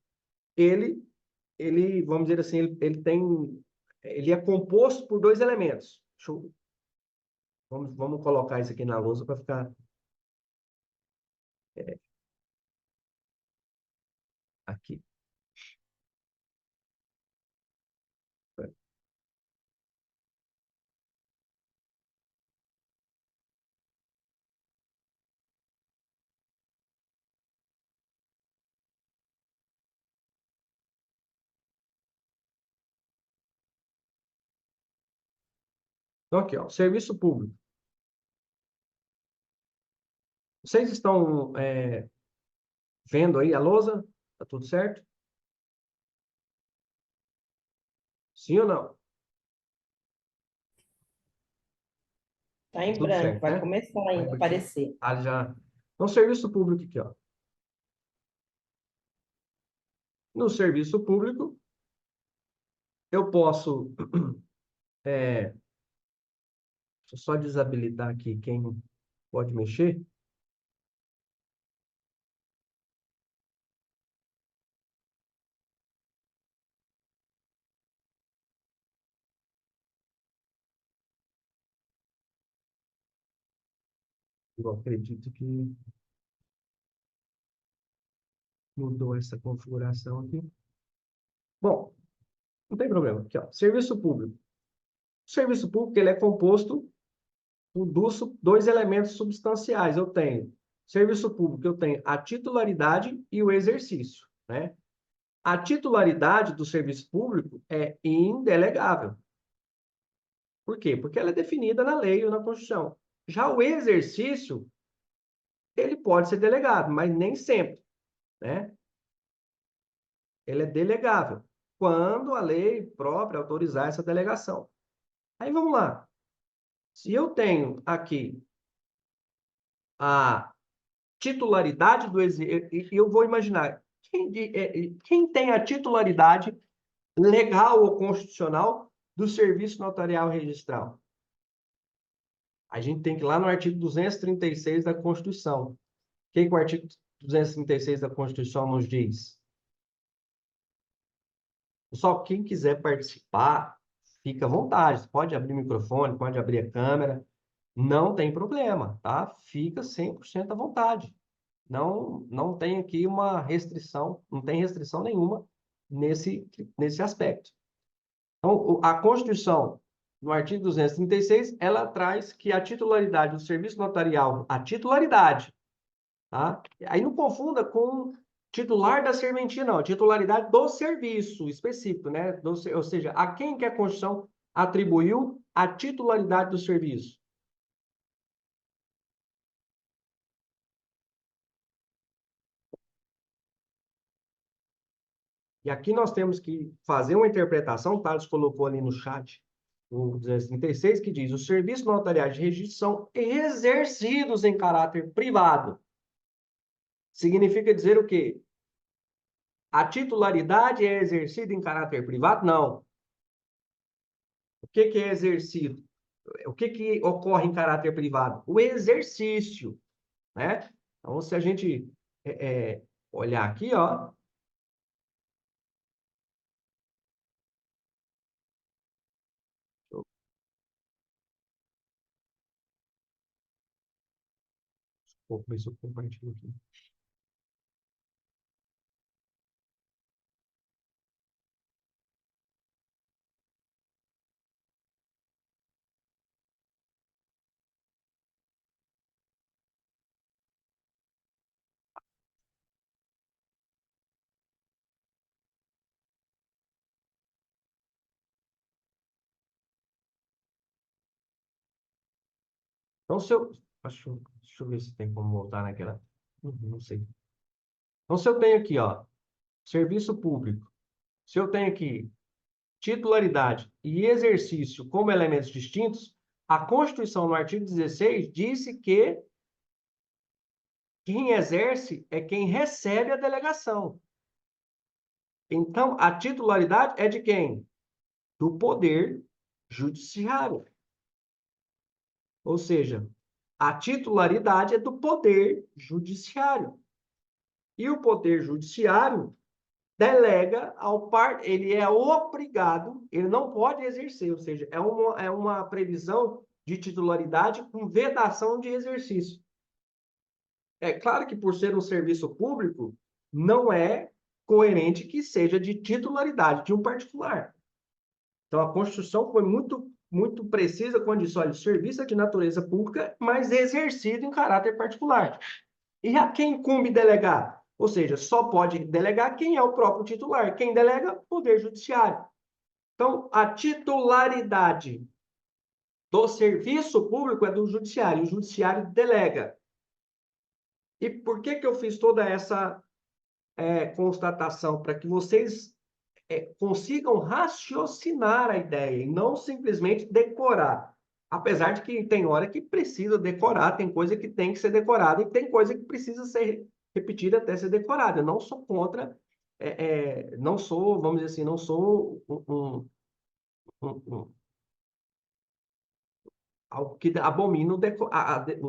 vamos dizer assim, ele é composto por 2 elementos. Vamos colocar isso aqui na lousa para ficar aqui. Então, aqui, ó, serviço público. Vocês estão vendo aí a lousa? Tá tudo certo? Sim ou não? Tá em Tudo branco, certo, vai né? começar ainda a aparecer. Já. Então, serviço público aqui, ó. No serviço público, eu posso. Deixa eu só desabilitar aqui quem pode mexer. Eu acredito que mudou essa configuração aqui. Bom, não tem problema. Aqui, ó, serviço público. O serviço público ele é composto por dois elementos substanciais. Eu tenho serviço público, eu tenho a titularidade e o exercício, né? A titularidade do serviço público é indelegável. Por quê? Porque ela é definida na lei ou na Constituição. Já o exercício, ele pode ser delegado, mas nem sempre, né? Ele é delegável, quando a lei própria autorizar essa delegação. Aí vamos lá. Se eu tenho aqui a titularidade do exercício, eu vou imaginar, quem tem a titularidade legal ou constitucional do serviço notarial registral? A gente tem que ir lá no artigo 236 da Constituição. O que o artigo 236 da Constituição nos diz? Só quem quiser participar, fica à vontade. Você pode abrir o microfone, pode abrir a câmera, não tem problema, tá? Fica 100% à vontade. Não tem aqui uma restrição, não tem restrição nenhuma nesse aspecto. Então, a Constituição, no artigo 236, ela traz que a titularidade do serviço notarial, a titularidade, tá? Aí não confunda com titular da serventia, não. A titularidade do serviço específico, né? Ou seja, a quem que a Constituição atribuiu a titularidade do serviço? E aqui nós temos que fazer uma interpretação, o Thales colocou ali no chat, o 236, que diz: os serviços notariais de registro são exercidos em caráter privado. Significa dizer o quê? A titularidade é exercida em caráter privado? Não. O que é exercido? O que ocorre em caráter privado? O exercício, né? Então, se a gente olhar aqui, ó, vou ver se eu compartilho aqui. Então, se eu. Deixa eu ver se tem como voltar naquela. Não sei. Então, se eu tenho aqui, ó, serviço público, se eu tenho aqui titularidade e exercício como elementos distintos, a Constituição, no artigo 16, disse que quem exerce é quem recebe a delegação. Então, a titularidade é de quem? Do Poder Judiciário. Ou seja, a titularidade é do Poder Judiciário. E o Poder Judiciário delega ao par, ele é obrigado, ele não pode exercer, ou seja, é uma previsão de titularidade com vedação de exercício. É claro que por ser um serviço público, não é coerente que seja de titularidade de um particular. Então, a Constituição foi muito precisa quando diz: olha, o serviço é de natureza pública, mas exercido em caráter particular. E a quem incumbe delegar? Ou seja, só pode delegar quem é o próprio titular. Quem delega? Poder Judiciário. Então, a titularidade do serviço público é do judiciário. O judiciário delega. E por que que eu fiz toda essa constatação? Para que vocês consigam raciocinar a ideia e não simplesmente decorar. Apesar de que tem hora que precisa decorar, tem coisa que tem que ser decorada e tem coisa que precisa ser repetida até ser decorada. Eu não sou contra, não sou, vamos dizer assim, não sou algo que abomina o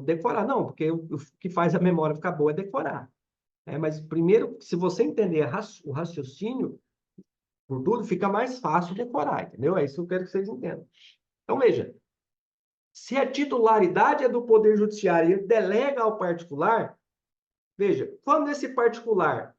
decorar, não, porque o que faz a memória ficar boa é decorar. Mas primeiro, se você entender o raciocínio, por tudo, fica mais fácil decorar, entendeu? É isso que eu quero que vocês entendam. Então, veja, se a titularidade é do Poder Judiciário e ele delega ao particular, veja, quando esse particular,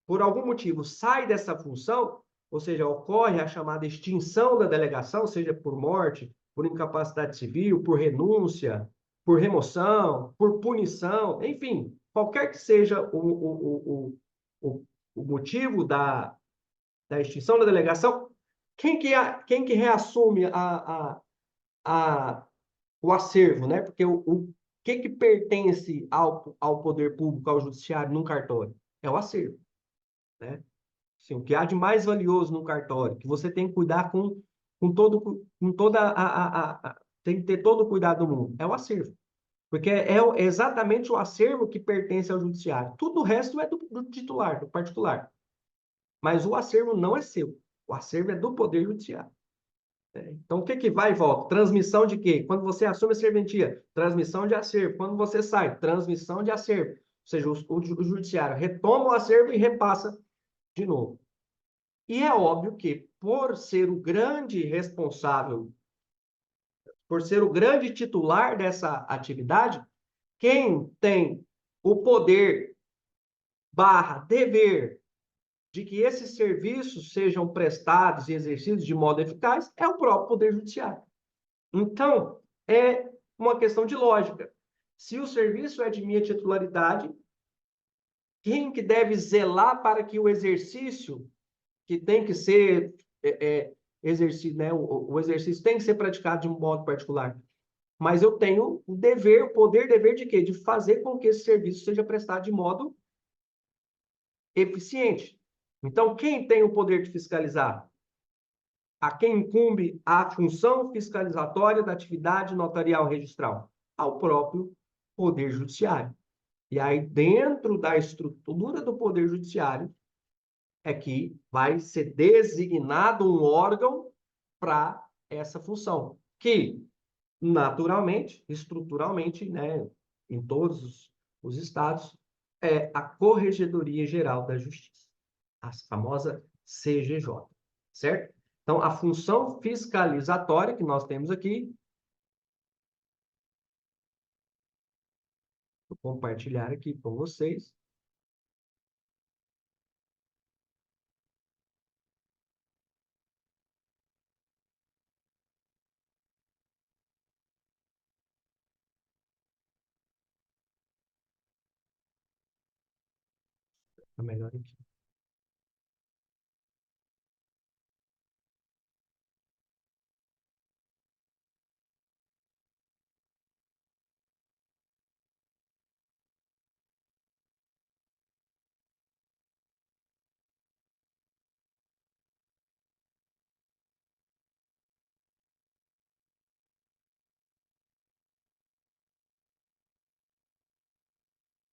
por algum motivo, sai dessa função, ou seja, ocorre a chamada extinção da delegação, seja por morte, por incapacidade civil, por renúncia, por remoção, por punição, enfim, qualquer que seja o motivo da extinção da delegação, quem que reassume o acervo, né? Porque o que pertence ao poder público, ao judiciário, num cartório? É o acervo, né? Assim, o que há de mais valioso num cartório, que você tem que cuidar com toda tem que ter todo o cuidado do mundo, é o acervo. Porque é exatamente o acervo que pertence ao judiciário. Tudo o resto é do titular, do particular. Mas o acervo não é seu. O acervo é do Poder Judiciário. Então, o que que vai e volta? Transmissão de quê? Quando você assume a serventia, transmissão de acervo. Quando você sai, transmissão de acervo. Ou seja, o judiciário retoma o acervo e repassa de novo. E é óbvio que, por ser o grande responsável, por ser o grande titular dessa atividade, quem tem o poder barra dever de que esses serviços sejam prestados e exercidos de modo eficaz é o próprio Poder Judiciário. Então, é uma questão de lógica. Se o serviço é de minha titularidade, quem que deve zelar para que o exercício que tem que ser exercido, né? O exercício tem que ser praticado de um modo particular. Mas eu tenho o dever, o poder, dever de quê? De fazer com que esse serviço seja prestado de modo eficiente. Então, quem tem o poder de fiscalizar? A quem incumbe a função fiscalizatória da atividade notarial registral? Ao próprio Poder Judiciário. E aí, dentro da estrutura do Poder Judiciário, é que vai ser designado um órgão para essa função, que, naturalmente, estruturalmente, né, em todos os estados, é a Corregedoria Geral da Justiça, a famosa CGJ, certo? Então, a função fiscalizatória que nós temos aqui, vou compartilhar aqui com vocês. Tá melhor aqui.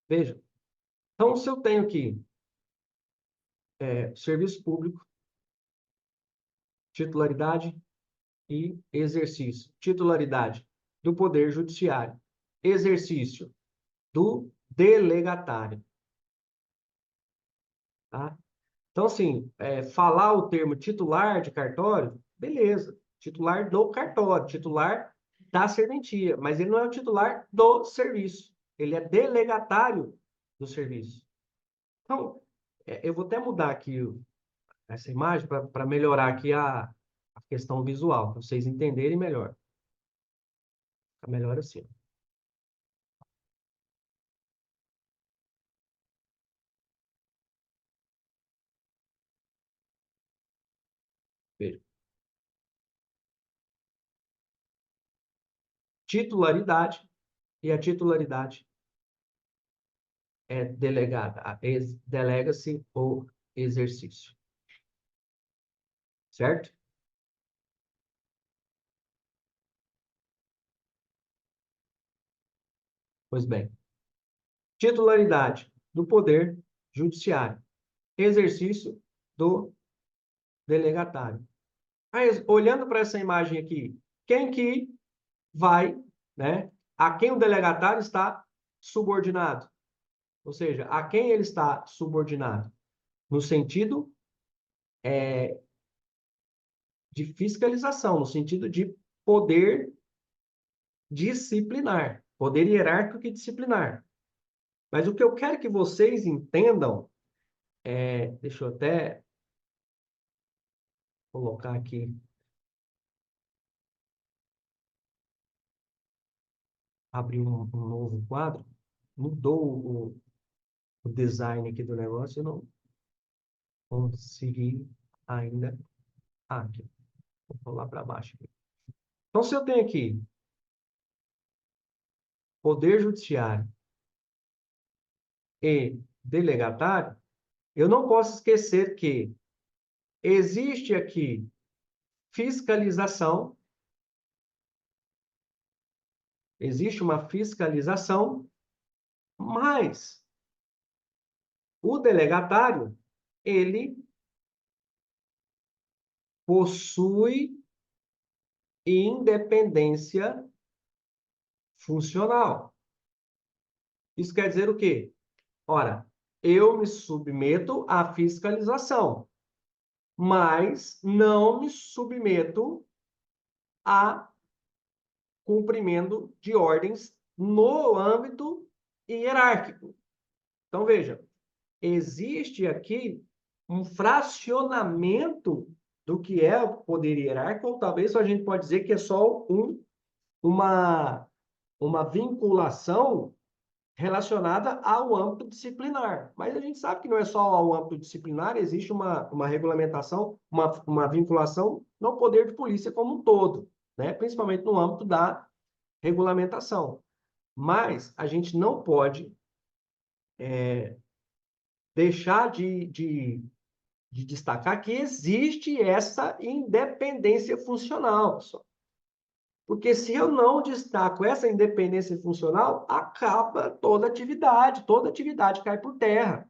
Veja, então, se eu tenho aqui serviço público, titularidade e exercício. Titularidade do Poder Judiciário. Exercício do delegatário. Tá? Então, assim, falar o termo titular de cartório, beleza. Titular do cartório, titular da serventia. Mas ele não é o titular do serviço. Ele é delegatário do serviço. Então, eu vou até mudar aqui essa imagem para melhorar aqui a questão visual, para vocês entenderem melhor. Fica melhor assim. Veja. titularidade, e a titularidade é delegada, delega-se o exercício. Certo? Pois bem, titularidade do Poder Judiciário, exercício do delegatário. Mas, olhando para essa imagem aqui, quem que vai, né? A quem o delegatário está subordinado? Ou seja, a quem ele está subordinado? No sentido de fiscalização, no sentido de poder disciplinar, poder hierárquico e disciplinar. Mas o que eu quero que vocês entendam deixa eu até colocar aqui, abrir um novo quadro. Mudou o design aqui do negócio, eu não consegui ainda. Aqui, vou lá para baixo. Então, se eu tenho aqui Poder Judiciário e delegatário, eu não posso esquecer que existe aqui fiscalização, existe uma fiscalização, mas o delegatário, ele possui independência funcional. Isso quer dizer o quê? Ora, eu me submeto à fiscalização, mas não me submeto a cumprimento de ordens no âmbito hierárquico. Então, veja, existe aqui um fracionamento do que é o poder hierárquico, ou talvez a gente pode dizer que é só uma vinculação relacionada ao âmbito disciplinar. Mas a gente sabe que não é só ao âmbito disciplinar, existe uma regulamentação, uma vinculação no poder de polícia como um todo, né? Principalmente no âmbito da regulamentação. Mas a gente não pode deixar de destacar que existe essa independência funcional, pessoal. Porque se eu não destaco essa independência funcional, acaba toda atividade cai por terra.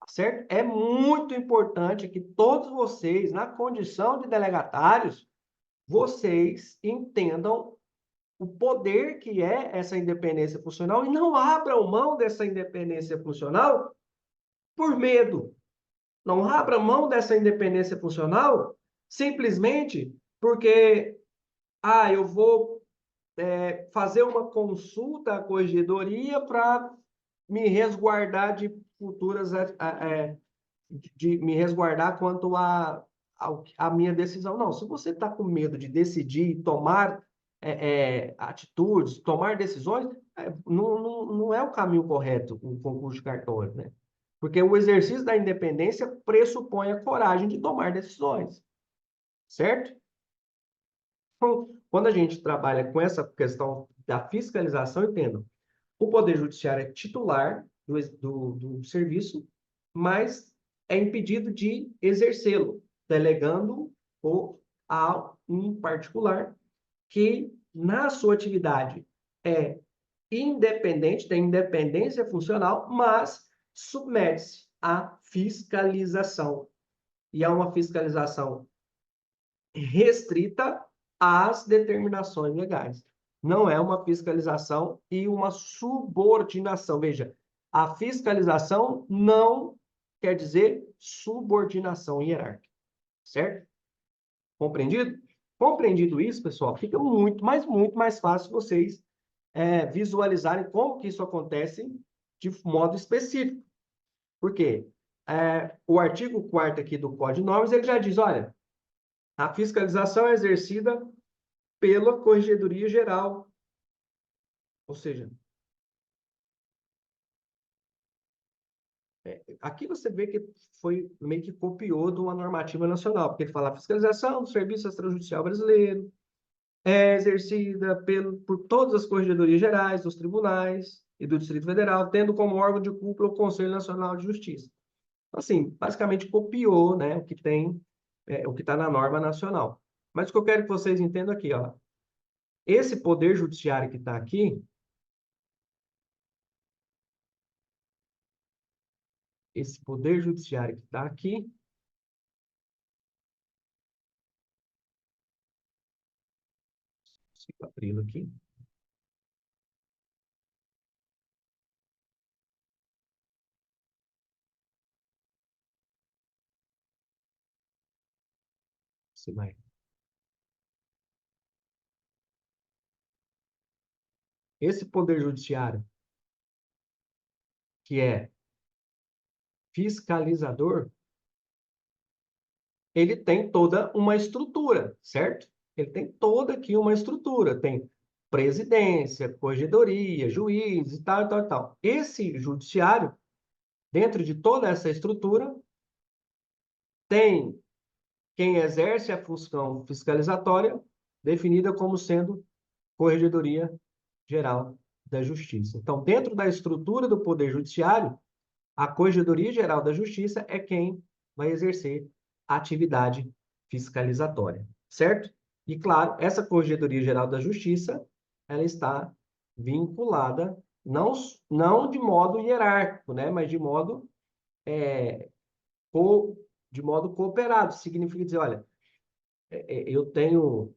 Certo? É muito importante que todos vocês, na condição de delegatários, vocês entendam o poder que é essa independência funcional e não abram mão dessa independência funcional por medo. Não abram mão dessa independência funcional simplesmente porque eu vou fazer uma consulta à corregedoria para me resguardar de futuras de me resguardar quanto a minha decisão. Não, se você está com medo de decidir, tomar atitudes, tomar decisões, não é o caminho correto o concurso de cartório, né? Porque o exercício da independência pressupõe a coragem de tomar decisões, certo? Então, quando a gente trabalha com essa questão da fiscalização, entendo, o Poder Judiciário é titular do serviço, mas é impedido de exercê-lo, delegando-o a um particular que, na sua atividade, é independente, tem independência funcional, mas submete-se à fiscalização. E é uma fiscalização restrita às determinações legais. Não é uma fiscalização e uma subordinação. Veja, a fiscalização não quer dizer subordinação hierárquica, certo? Compreendido? Compreendido isso, pessoal, fica muito mais fácil vocês visualizarem como que isso acontece de modo específico. Por quê? O artigo 4º aqui do Código de Normas, ele já diz, olha, a fiscalização é exercida pela Corregedoria Geral. Ou seja, aqui você vê que foi meio que copiou de uma normativa nacional, porque ele fala fiscalização do Serviço Extrajudicial Brasileiro, é exercida por todas as corregedorias gerais dos tribunais e do Distrito Federal, tendo como órgão de cúpula o Conselho Nacional de Justiça. Assim, basicamente copiou, né, o que tem, o que está na norma nacional. Mas o que eu quero que vocês entendam aqui, ó, esse poder judiciário que está aqui, esse poder judiciário que está aqui, consigo abri-lo aqui. Você vai. Esse poder judiciário, que é fiscalizador, ele tem toda uma estrutura, certo? Ele tem toda aqui uma estrutura. Tem presidência, corregedoria, juiz e tal, tal, tal. Esse judiciário, dentro de toda essa estrutura, tem quem exerce a função fiscalizatória, definida como sendo Corregedoria Geral da Justiça. Então, dentro da estrutura do Poder Judiciário, a Corregedoria Geral da Justiça é quem vai exercer a atividade fiscalizatória, certo? E, claro, essa Corregedoria Geral da Justiça, ela está vinculada, não de modo hierárquico, né, mas é, de modo cooperado. Significa dizer, olha, eu tenho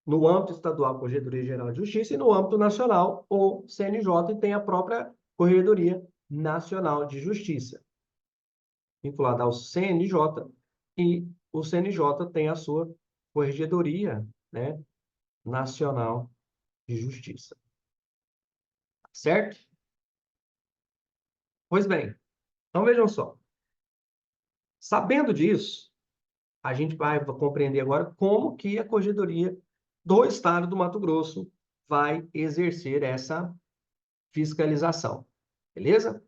no âmbito estadual a Corregedoria Geral de Justiça e no âmbito nacional o CNJ tem a própria Corregedoria Nacional de Justiça, vinculada ao CNJ, e o CNJ tem a sua Corregedoria, né, Nacional de Justiça. Certo? Pois bem, então vejam só. Sabendo disso, a gente vai compreender agora como que a Corregedoria do Estado do Mato Grosso vai exercer essa fiscalização. Beleza?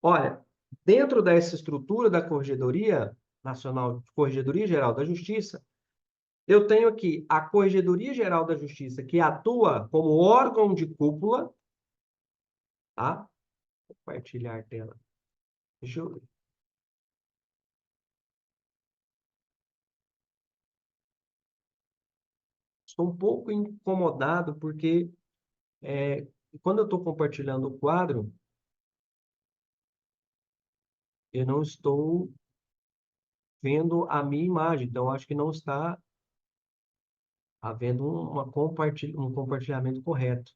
Olha, dentro dessa estrutura da Corregedoria Nacional, Corregedoria Geral da Justiça, eu tenho aqui a Corregedoria Geral da Justiça, que atua como órgão de cúpula, tá? Vou compartilhar a tela. Deixa eu ver. Estou um pouco incomodado, porque quando eu estou compartilhando o quadro, eu não estou vendo a minha imagem, então acho que não está havendo um compartilhamento correto.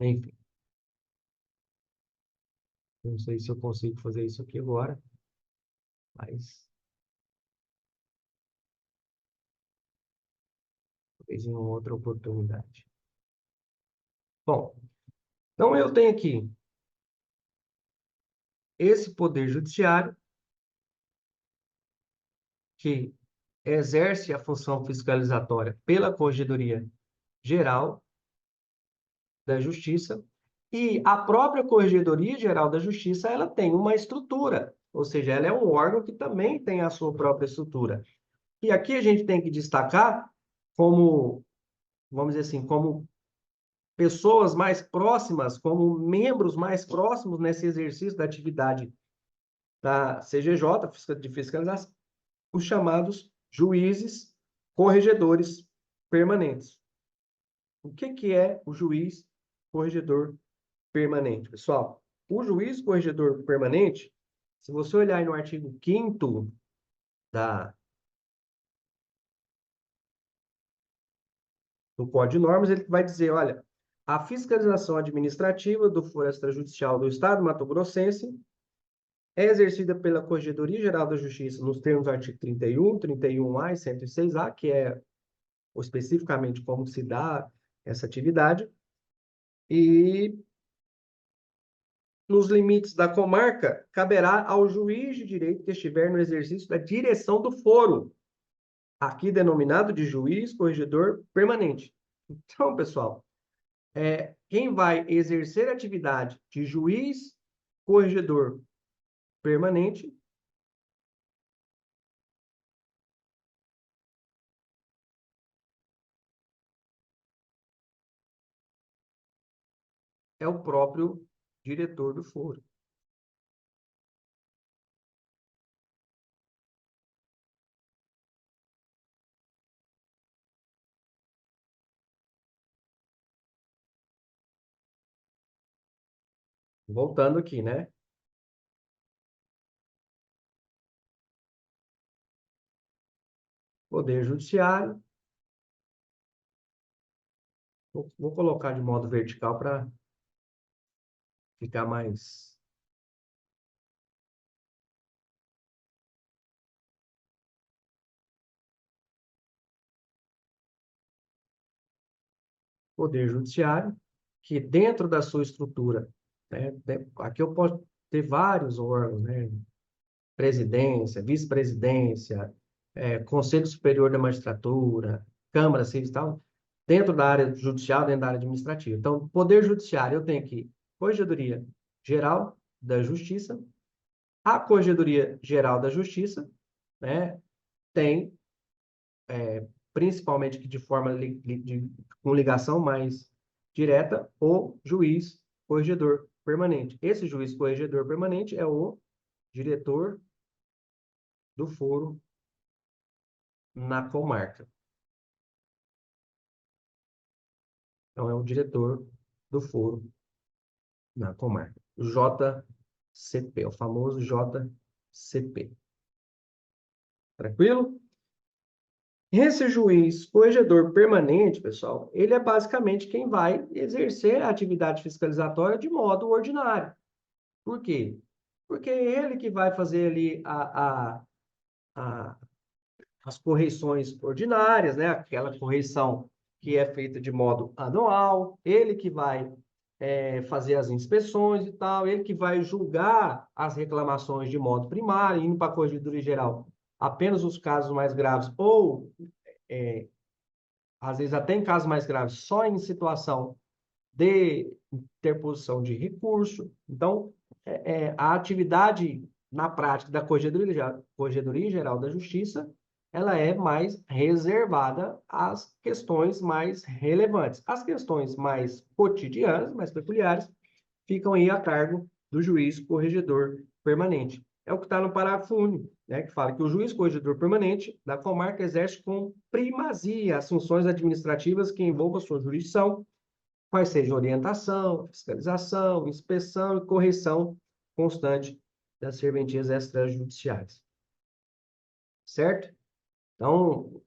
Enfim, não sei se eu consigo fazer isso aqui agora, mas talvez em uma outra oportunidade. Bom, então eu tenho aqui esse poder judiciário que exerce a função fiscalizatória pela Corregedoria Geral da Justiça, e a própria Corregedoria Geral da Justiça, ela tem uma estrutura, ou seja, ela é um órgão que também tem a sua própria estrutura. E aqui a gente tem que destacar como, vamos dizer assim, como pessoas mais próximas, como membros mais próximos nesse exercício da atividade da CGJ, de fiscalização, os chamados juízes corregedores permanentes. O que é o juiz corregedor permanente, pessoal? O juiz corregedor permanente, se você olhar no artigo 5º do Código de Normas, ele vai dizer, olha, a fiscalização administrativa do foro extrajudicial do Estado mato-grossense é exercida pela Corregedoria Geral da Justiça nos termos do artigo 31, 31A e 106A, que é especificamente como se dá essa atividade, e nos limites da comarca, caberá ao juiz de direito que estiver no exercício da direção do foro, aqui denominado de juiz corregedor permanente. Então, pessoal, quem vai exercer atividade de juiz corregedor permanente é o próprio diretor do foro. Voltando aqui, né? Poder Judiciário. Vou colocar de modo vertical para ficar mais... Poder Judiciário, que dentro da sua estrutura, né? Aqui eu posso ter vários órgãos, né? Presidência, vice-presidência, Conselho Superior da Magistratura, Câmara Civil e tal, dentro da área judicial, dentro da área administrativa. Então, Poder Judiciário, eu tenho aqui Corregedoria Geral da Justiça, a Corregedoria Geral da Justiça, né, tem, principalmente que de forma com ligação mais direta, o juiz corregedor permanente. Esse juiz corregedor permanente é o diretor do foro na comarca. Então, é o diretor do foro na comarca. O JCP, o famoso JCP. Tranquilo? Esse juiz corregedor permanente, pessoal, ele é basicamente quem vai exercer a atividade fiscalizatória de modo ordinário. Por quê? Porque é ele que vai fazer ali as correções ordinárias, né? Aquela correção que é feita de modo anual, ele que vai fazer as inspeções e tal, ele que vai julgar as reclamações de modo primário, indo para a Corregedoria Geral apenas os casos mais graves, ou, às vezes, até em casos mais graves, só em situação de interposição de recurso. Então, a atividade na prática da Corregedoria Geral da Justiça, ela é mais reservada às questões mais relevantes. As questões mais cotidianas, mais peculiares, ficam aí a cargo do juiz corregedor permanente. É o que está no parágrafo único, né, que fala que o juiz corregedor permanente da comarca exerce com primazia as funções administrativas que envolvam a sua jurisdição, quais sejam orientação, fiscalização, inspeção e correção constante das serventias extrajudiciais. Certo? Então,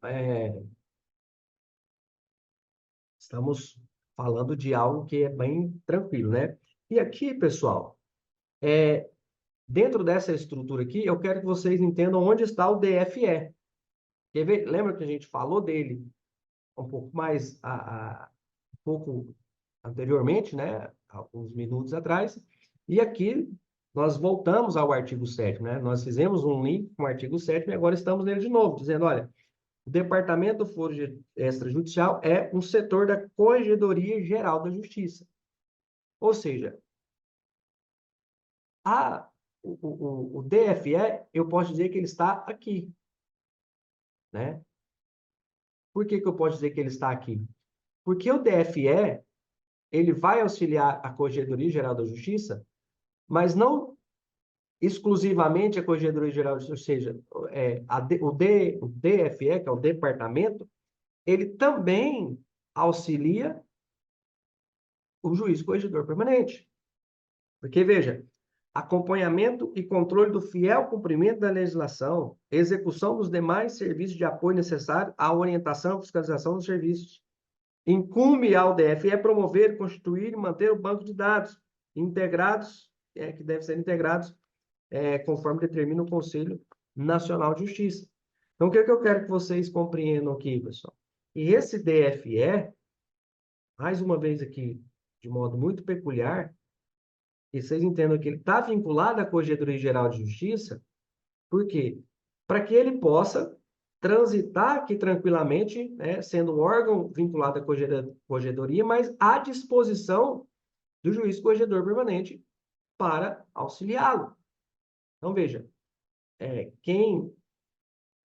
estamos falando de algo que é bem tranquilo, né? E aqui, pessoal, dentro dessa estrutura aqui, eu quero que vocês entendam onde está o DFE. Quer ver? Lembra que a gente falou dele um pouco mais, um pouco anteriormente, né? Alguns minutos atrás. E aqui nós voltamos ao artigo 7º, né? Nós fizemos um link com o artigo 7º e agora estamos nele de novo, dizendo, olha, o Departamento do Foro Extrajudicial é um setor da Corregedoria Geral da Justiça. Ou seja, o DFE, eu posso dizer que ele está aqui, né? Por que eu posso dizer que ele está aqui? Porque o DFE, ele vai auxiliar a Corregedoria Geral da Justiça, mas não exclusivamente a Corregedoria Geral, ou seja, o DFE, que é o departamento, ele também auxilia o juiz corregedor permanente. Porque, veja, acompanhamento e controle do fiel cumprimento da legislação, execução dos demais serviços de apoio necessários à orientação e fiscalização dos serviços. Incumbe ao DFE promover, constituir e manter o banco de dados integrados, que devem ser integrados conforme determina o Conselho Nacional de Justiça. Então, o que eu quero que vocês compreendam aqui, pessoal? E esse DFE, mais uma vez aqui, de modo muito peculiar, e vocês entendam que ele está vinculado à Corregedoria Geral de Justiça, por quê? Para que ele possa transitar aqui tranquilamente, né, sendo um órgão vinculado à corregedoria, mas à disposição do juiz corregedor permanente para auxiliá-lo. Então, veja, quem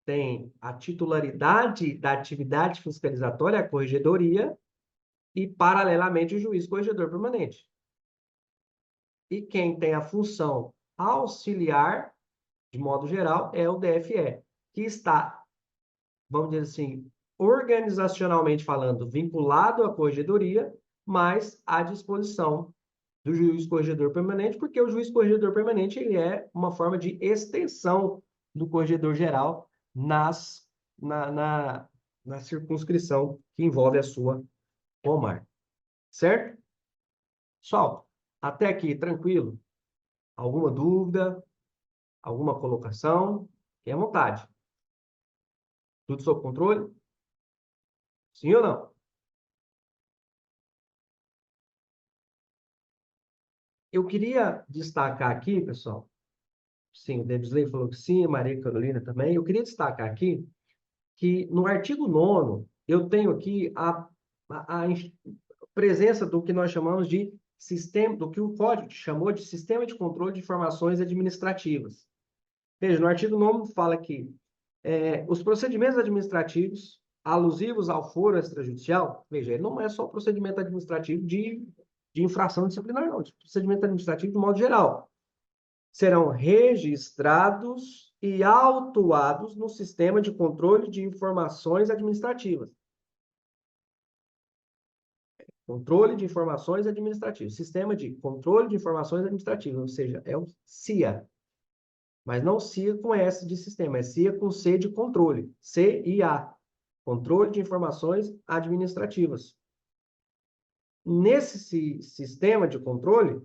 tem a titularidade da atividade fiscalizatória é a corregedoria e, paralelamente, o juiz corregedor permanente. E quem tem a função auxiliar, de modo geral, é o DFE, que está, vamos dizer assim, organizacionalmente falando, vinculado à corregedoria, mas à disposição do juiz corregedor permanente, porque o juiz corregedor permanente ele é uma forma de extensão do corregedor geral na circunscrição que envolve a sua comarca. Certo? Pessoal, até aqui, tranquilo? Alguma dúvida? Alguma colocação? Fique à vontade. Tudo sob controle? Sim ou não? Eu queria destacar aqui, pessoal. Sim, o Debisley falou que sim, a Maria Carolina também. Eu queria destacar aqui que no artigo 9º, eu tenho aqui a presença do que nós chamamos de sistema, do que o Código chamou de Sistema de Controle de Informações Administrativas. Veja, no artigo 9º fala que os procedimentos administrativos alusivos ao foro extrajudicial, veja, ele não é só procedimento administrativo de infração disciplinar, não, de procedimento administrativo de modo geral. Serão registrados e autuados no Sistema de Controle de Informações Administrativas. Controle de Informações Administrativas. Sistema de Controle de Informações Administrativas, ou seja, é o CIA. Mas não CIA com S de sistema, é CIA com C de controle. CIA. Controle de Informações Administrativas. Nesse sistema de controle,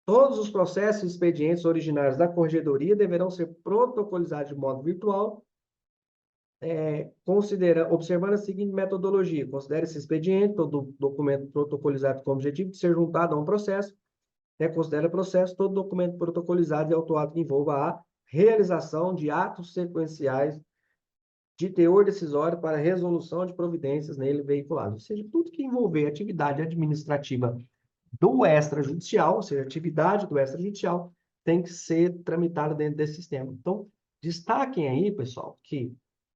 todos os processos e expedientes originários da corregedoria deverão ser protocolizados de modo virtual, observando a seguinte metodologia. Considere esse expediente, todo documento protocolizado com o objetivo de ser juntado a um processo. Considera processo todo documento protocolizado e autuado que envolva a realização de atos sequenciais de teor decisório para resolução de providências nele veiculadas. Ou seja, tudo que envolver atividade administrativa do extrajudicial, ou seja, atividade do extrajudicial, tem que ser tramitada dentro desse sistema. Então, destaquem aí, pessoal, que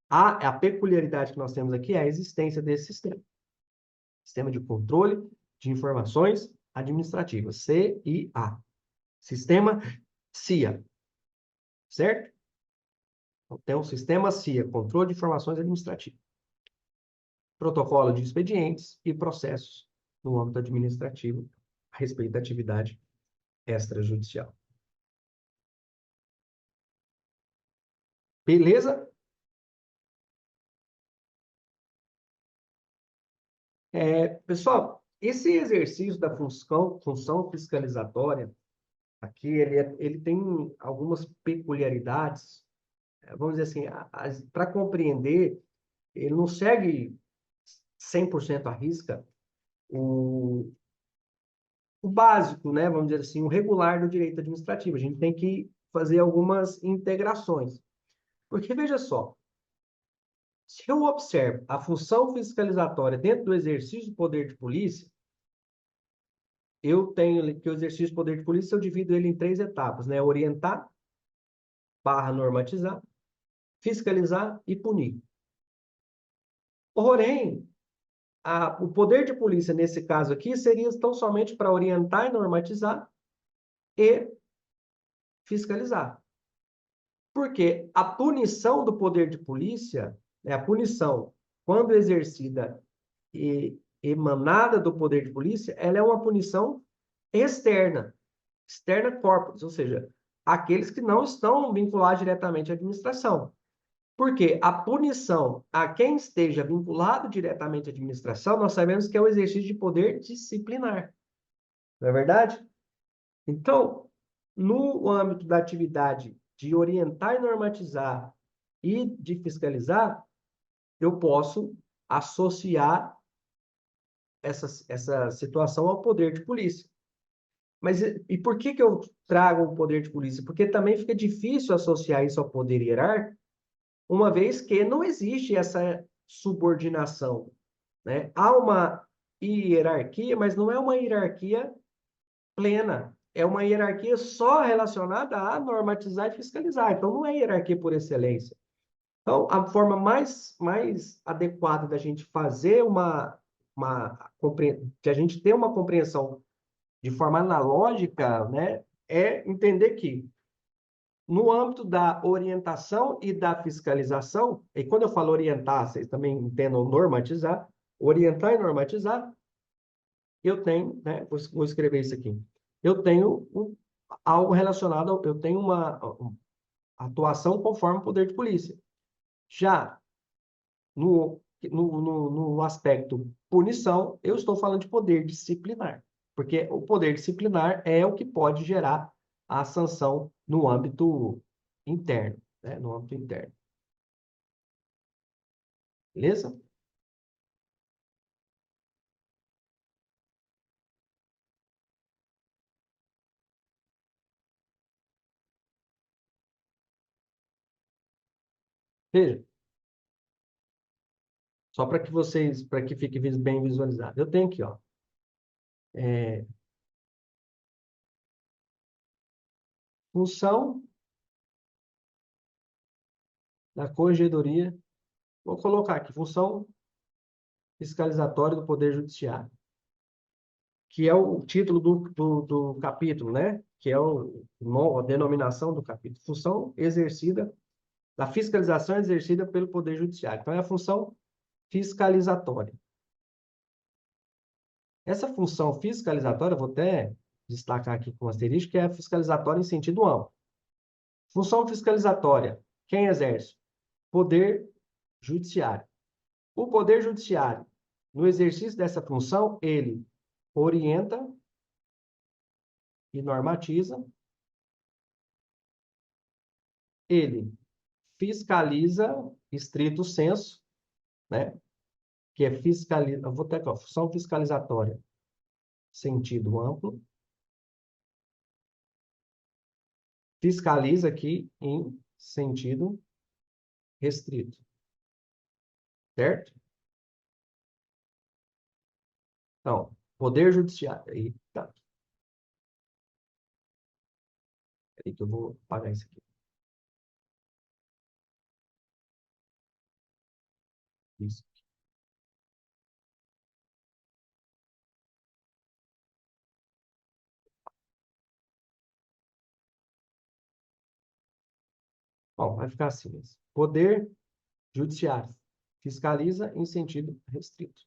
a peculiaridade que nós temos aqui é a existência desse sistema. Sistema de controle de informações administrativas, CIA. Sistema CIA. Certo? Então, tem o sistema CIA, controle de informações administrativas. Protocolo de expedientes e processos no âmbito administrativo a respeito da atividade extrajudicial. Beleza? Pessoal, esse exercício da função fiscalizatória, aqui, ele tem algumas peculiaridades. Vamos dizer assim, para compreender, ele não segue 100% à risca o básico, né? Vamos dizer assim, o regular do direito administrativo. A gente tem que fazer algumas integrações. Porque, veja só, se eu observo a função fiscalizatória dentro do exercício do poder de polícia, eu tenho que o exercício do poder de polícia, eu divido ele em 3 etapas, né? Orientar, normatizar, fiscalizar e punir. Porém, o poder de polícia, nesse caso aqui, seria tão somente para orientar e normatizar e fiscalizar. Porque a punição do poder de polícia, a punição, quando exercida e emanada do poder de polícia, ela é uma punição externa corporis, ou seja, aqueles que não estão vinculados diretamente à administração. Porque a punição a quem esteja vinculado diretamente à administração, nós sabemos que é o exercício de poder disciplinar. Não é verdade? Então, no âmbito da atividade de orientar e normatizar e de fiscalizar, eu posso associar essa situação ao poder de polícia. Mas e por que eu trago o poder de polícia? Porque também fica difícil associar isso ao poder hierárquico, uma vez que não existe essa subordinação, né? Há uma hierarquia, mas não é uma hierarquia plena. É uma hierarquia só relacionada a normatizar e fiscalizar. Então, não é hierarquia por excelência. Então, a forma mais adequada da gente fazer de a gente ter uma compreensão de forma analógica, né, é entender que no âmbito da orientação e da fiscalização, e quando eu falo orientar, vocês também entendam normatizar, orientar e normatizar, eu tenho, né, vou escrever isso aqui, eu tenho algo relacionado, eu tenho uma atuação conforme o poder de polícia. Já no aspecto punição, eu estou falando de poder disciplinar, porque o poder disciplinar é o que pode gerar a sanção no âmbito interno, né? No âmbito interno. Beleza? Veja, só para que fique bem visualizado. Eu tenho aqui, ó, é, função da corregedoria, vou colocar aqui, função fiscalizatória do Poder Judiciário, que é o título do capítulo, né? Que é a denominação do capítulo. Função exercida, da fiscalização exercida pelo Poder Judiciário. Então, é a função fiscalizatória. Essa função fiscalizatória, vou até destacar aqui com asterisco, que é a fiscalizatória em sentido amplo. Função fiscalizatória, quem exerce? Poder Judiciário. O Poder Judiciário, no exercício dessa função, ele orienta e normatiza, ele fiscaliza, estrito sensu, né? Que é fiscaliza, vou ter aqui, ó, função fiscalizatória, sentido amplo, fiscaliza aqui em sentido restrito, certo? Então, Poder Judiciário, aí, tá. Aí que eu vou apagar isso aqui. Isso. Bom, vai ficar assim mesmo. Poder Judiciário fiscaliza em sentido restrito.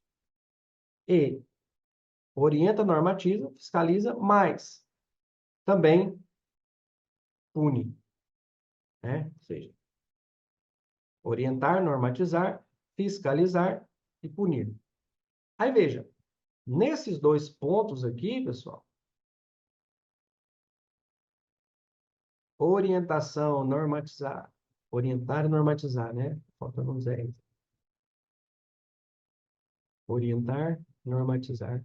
E orienta, normatiza, fiscaliza, mas também pune, né? Ou seja, orientar, normatizar, fiscalizar e punir. Aí veja, nesses dois pontos aqui, pessoal, orientação, normatizar, orientar e normatizar, né? Falta uns 10. Orientar, normatizar.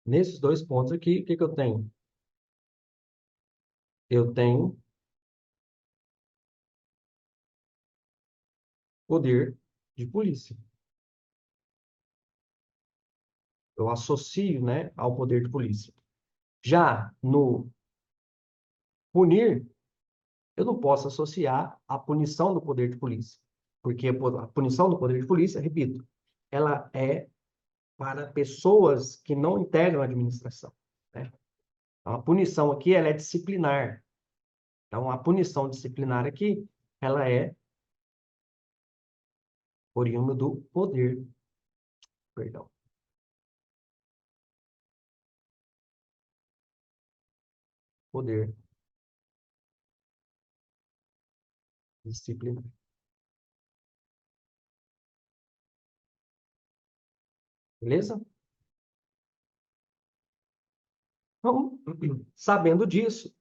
Nesses dois pontos aqui, o que que eu tenho? Eu tenho poder de polícia. Eu associo, né, ao poder de polícia. Já no punir, eu não posso associar a punição do poder de polícia. Porque a punição do poder de polícia, repito, ela é para pessoas que não integram a administração, né? Então, a punição aqui, ela é disciplinar. Então, a punição disciplinar aqui, ela é oriunda do poder, perdão, poder disciplinar. Beleza? Então, sabendo disso,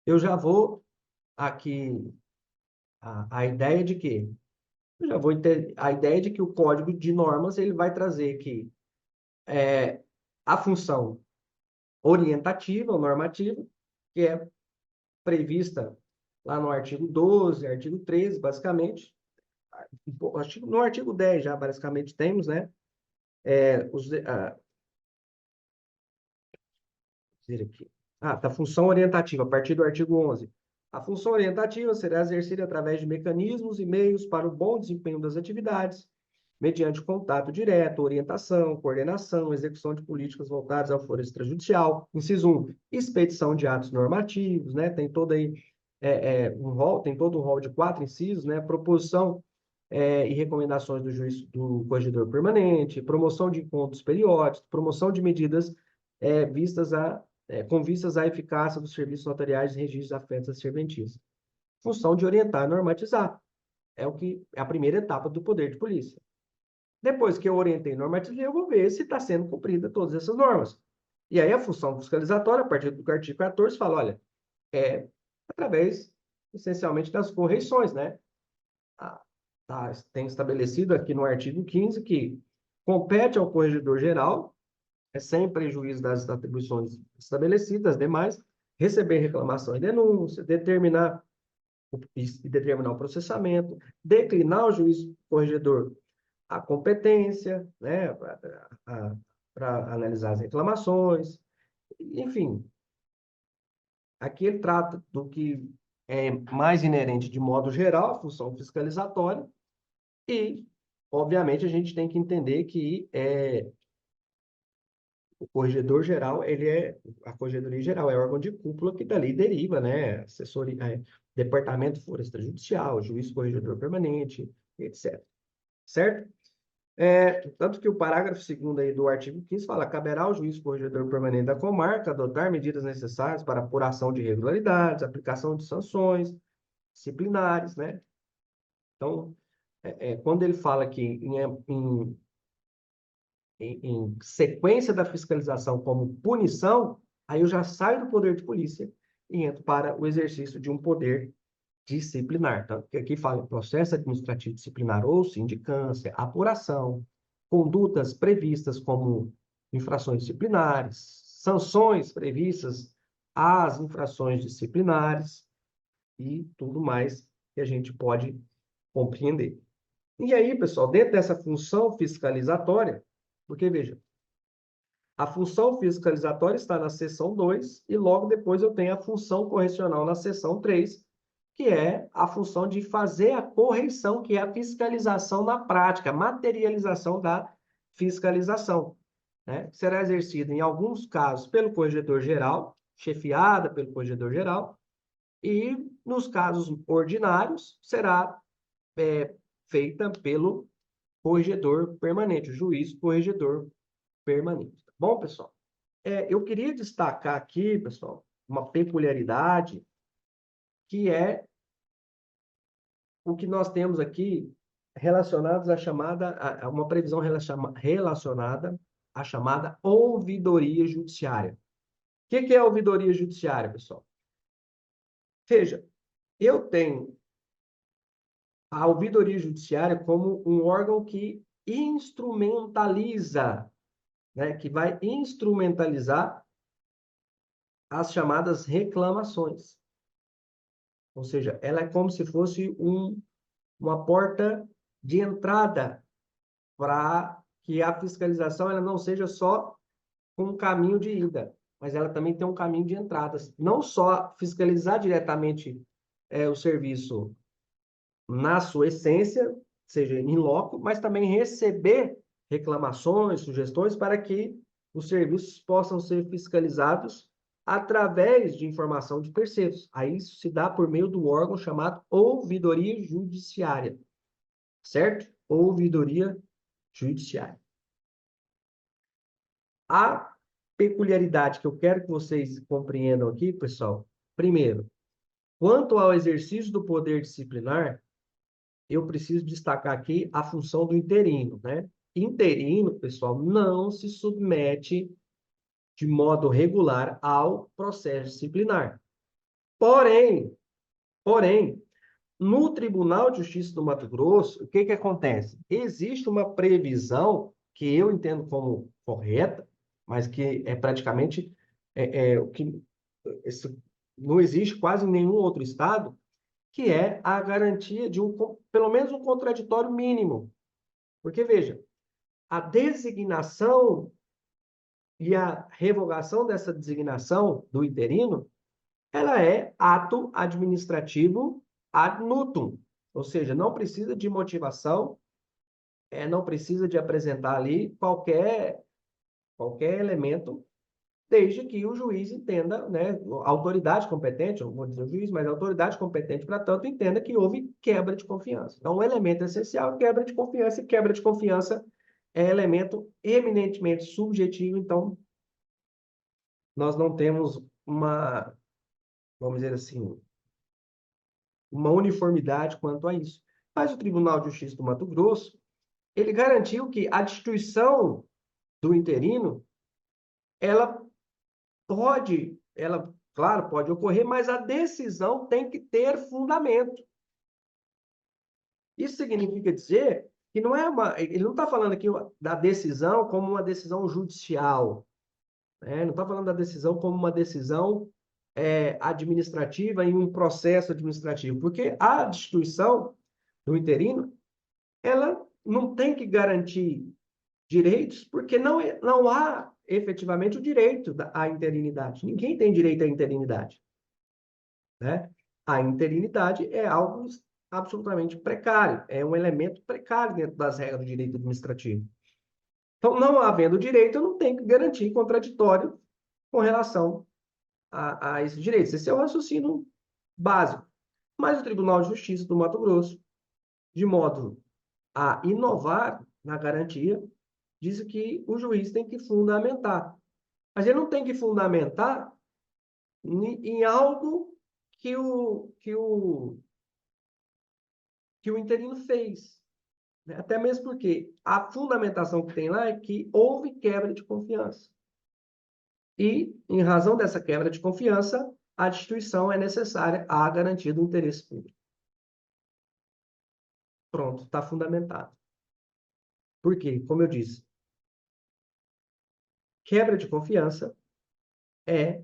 eu já vou aqui a ideia de que eu já vou ter a ideia de que o código de normas ele vai trazer que a função orientativa ou normativa, que é prevista lá no artigo 12, artigo 13, basicamente. No artigo 10 já, basicamente, temos, né? Dizer aqui. Tá, função orientativa, a partir do artigo 11. A função orientativa será exercida através de mecanismos e meios para o bom desempenho das atividades, mediante contato direto, orientação, coordenação, execução de políticas voltadas ao foro extrajudicial. Inciso 1, expedição de atos normativos, né? Tem todo aí um rol, tem todo um rol de 4 incisos, né? Proposição e recomendações do juiz, do corregedor permanente, promoção de encontros periódicos, promoção de medidas com vistas à eficácia dos serviços notariais e registros afetos serventis. Função de orientar e normatizar. É a primeira etapa do poder de polícia. Depois que eu orientei e normatizei, eu vou ver se está sendo cumprida todas essas normas. E aí a função fiscalizatória, a partir do artigo 14, fala, olha, através, essencialmente, das correições, né? Tem estabelecido aqui no artigo 15 que compete ao corregedor-geral, sem prejuízo das atribuições estabelecidas, demais, receber reclamação e denúncia, determinar o processamento, declinar ao juiz corregedor a competência, né, para analisar as reclamações, enfim. Aqui ele trata do que é mais inerente de modo geral, a função fiscalizatória, e, obviamente, a gente tem que entender que o corregedor geral, a corregedoria geral é órgão de cúpula que dali deriva, né, assessoria, departamento floresta judicial, juiz corregedor permanente, etc. Certo? Tanto que o parágrafo 2º aí do artigo 15 fala, caberá ao juiz corregedor permanente da comarca adotar medidas necessárias para apuração de irregularidades, aplicação de sanções disciplinares, né? Então, quando ele fala que em sequência da fiscalização como punição, aí eu já saio do poder de polícia e entro para o exercício de um poder disciplinar. Então, aqui fala em processo administrativo disciplinar ou sindicância, apuração, condutas previstas como infrações disciplinares, sanções previstas às infrações disciplinares e tudo mais que a gente pode compreender. E aí, pessoal, dentro dessa função fiscalizatória, porque, veja, a função fiscalizatória está na seção 2 e logo depois eu tenho a função correcional na seção 3, que é a função de fazer a correção, que é a fiscalização na prática, a materialização da fiscalização, né? Será exercida, em alguns casos, pelo corregedor-geral, chefiada pelo corregedor-geral, e, nos casos ordinários, será feita pelo corregedor permanente, o juiz corregedor permanente. Tá bom, pessoal? Eu queria destacar aqui, pessoal, uma peculiaridade que é o que nós temos aqui relacionados a uma previsão relacionada à chamada ouvidoria judiciária. O que é a ouvidoria judiciária, pessoal? Veja, eu tenho a ouvidoria judiciária como um órgão que instrumentaliza, né, que vai instrumentalizar as chamadas reclamações. Ou seja, ela é como se fosse uma porta de entrada para que a fiscalização ela não seja só um caminho de ida, mas ela também tem um caminho de entradas. Não só fiscalizar diretamente o serviço na sua essência, seja em loco, mas também receber reclamações, sugestões para que os serviços possam ser fiscalizados através de informação de terceiros. Aí isso se dá por meio do órgão chamado ouvidoria judiciária, certo? Ouvidoria judiciária. A peculiaridade que eu quero que vocês compreendam aqui, pessoal, primeiro, quanto ao exercício do poder disciplinar, eu preciso destacar aqui a função do interino, né? Interino, pessoal, não se submete de modo regular ao processo disciplinar. Porém, no Tribunal de Justiça do Mato Grosso, o que acontece? Existe uma previsão que eu entendo como correta, mas que é praticamente o que não existe quase em nenhum outro estado, que é a garantia de pelo menos um contraditório mínimo. Porque, veja, a designação e a revogação dessa designação do interino, ela é ato administrativo ad nutum, ou seja, não precisa de motivação, não precisa de apresentar ali qualquer elemento, desde que o juiz entenda, né, a autoridade competente, eu não vou dizer o juiz, mas a autoridade competente, para tanto, entenda que houve quebra de confiança. Então, um elemento essencial é quebra de confiança, e quebra de confiança é elemento eminentemente subjetivo, então, nós não temos vamos dizer assim, uma uniformidade quanto a isso. Mas o Tribunal de Justiça do Mato Grosso, ele garantiu que a destituição do interino, claro, pode ocorrer, mas a decisão tem que ter fundamento. Isso significa dizer que não é ele não está falando aqui da decisão como uma decisão judicial, né? Não está falando da decisão como uma decisão administrativa em um processo administrativo, porque a destituição do interino, ela não tem que garantir direitos, porque não há efetivamente o direito à interinidade. Ninguém tem direito à interinidade, né? A interinidade é algo absolutamente precário, é um elemento precário dentro das regras do direito administrativo. Então, não havendo direito, eu não tenho que garantir contraditório com relação a esses direitos. Esse é o raciocínio básico. Mas o Tribunal de Justiça do Mato Grosso, de modo a inovar na garantia, diz que o juiz tem que fundamentar. Mas ele não tem que fundamentar em algo que o interino fez, né? Até mesmo porque a fundamentação que tem lá é que houve quebra de confiança. E, em razão dessa quebra de confiança, a destituição é necessária à garantia do interesse público. Pronto, está fundamentado. Por quê? Como eu disse, quebra de confiança é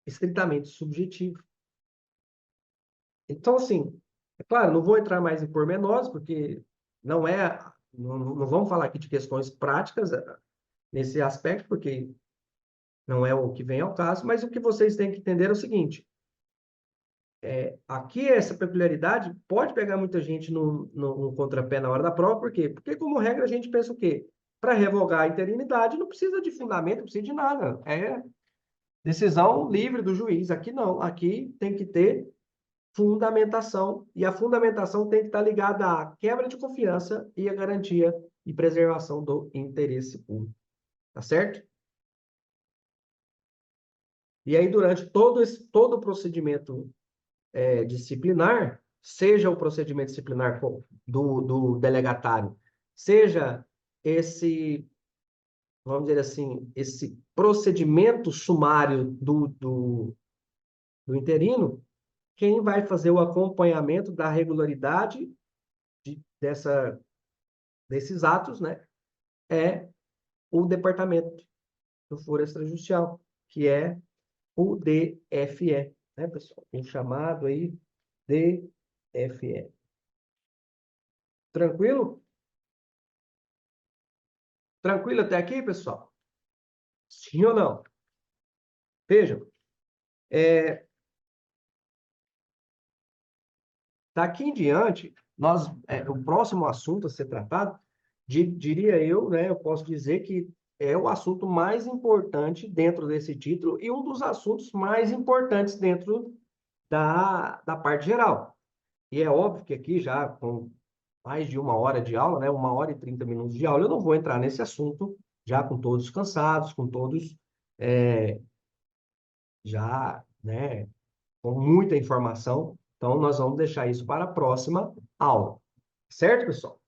estritamente subjetivo. Então, assim, é claro, não vou entrar mais em pormenores, porque não vamos falar aqui de questões práticas nesse aspecto, porque não é o que vem ao caso, mas o que vocês têm que entender é o seguinte: aqui essa peculiaridade pode pegar muita gente no contrapé na hora da prova, por quê? Porque, como regra, a gente pensa o quê? Para revogar a interinidade não precisa de fundamento, não precisa de nada. É decisão livre do juiz. Aqui não, aqui tem que ter fundamentação, e a fundamentação tem que estar ligada à quebra de confiança e à garantia e preservação do interesse público. Tá certo? E aí, durante todo o procedimento disciplinar, seja o procedimento disciplinar do delegatário, seja vamos dizer assim, esse procedimento sumário do interino, quem vai fazer o acompanhamento da regularidade desses atos, né, é o Departamento do Foro Extrajudicial, que é o DFE, né, pessoal? O chamado aí DFE. Tranquilo? Tranquilo até aqui, pessoal? Sim ou não? Vejam, daqui em diante, o próximo assunto a ser tratado, diria eu, né, eu posso dizer que é o assunto mais importante dentro desse título e um dos assuntos mais importantes dentro da parte geral. E é óbvio que aqui, já com mais de 1 hora de aula, né, 1 hora e 30 minutos de aula, eu não vou entrar nesse assunto, já com todos cansados, com todos já, né, com muita informação. Então, nós vamos deixar isso para a próxima aula. Certo, pessoal?